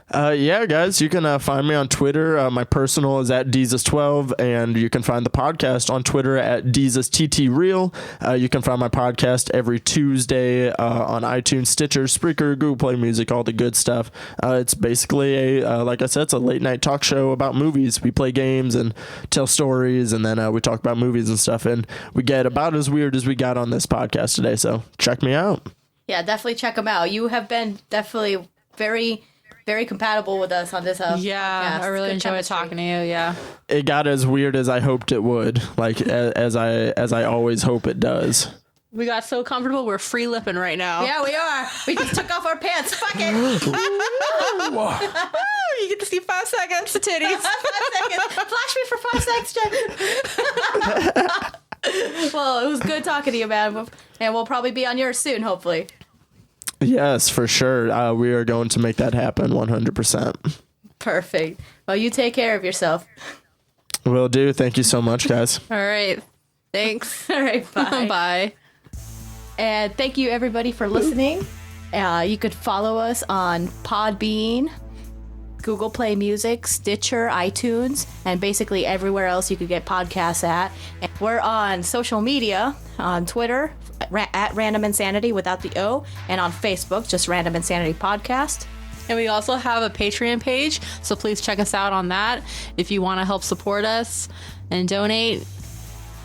Yeah, guys, you can find me on Twitter. My personal is at Deezus12, and you can find the podcast on Twitter at Deezus Take the Reel. You can find my podcast every Tuesday on iTunes, Stitcher, Spreaker, Google Play Music, all the good stuff. It's basically like I said, it's a late night talk show about movies. We play games and tell stories, and then we talk about movies and stuff, and we get about as weird as we got on this podcast today. So check me out. Yeah, definitely check them out. You have been definitely very compatible with us on this podcast. I really enjoyed talking to you. Yeah, it got as weird as I hoped it would, like as I always hope it does. We got so comfortable, we're free lipping right now. Yeah, we are. We just took off our pants. Fuck it. You get to see 5 seconds of titties. 5 seconds. Flash me for 5 seconds, Jen. Well, it was good talking to you, man. And we'll probably be on yours soon, hopefully. Yes, for sure. We are going to make that happen 100%. Perfect. Well, you take care of yourself. Will do. Thank you so much, guys. All right. Thanks. All right. Bye. Bye. And thank you, everybody, for listening. You could follow us on Podbean, Google Play Music, Stitcher, iTunes, and basically everywhere else you could get podcasts at. And we're on social media, on Twitter, at Random Insanity without the O, and on Facebook, just Random Insanity Podcast. And we also have a Patreon page, so please check us out on that if you want to help support us and donate.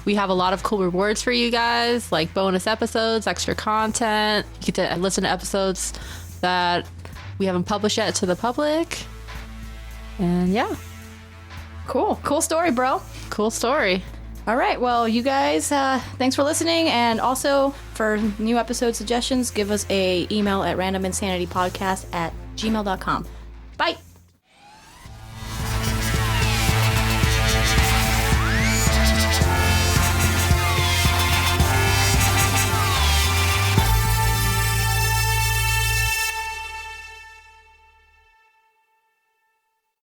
We have a lot of cool rewards for you guys, like bonus episodes, extra content. You get to listen to episodes that we haven't published yet to the public. And yeah. Cool story, bro. Cool story. All right, well, you guys, thanks for listening, and also for new episode suggestions, give us a email at randominsanitypodcast@gmail.com. Bye.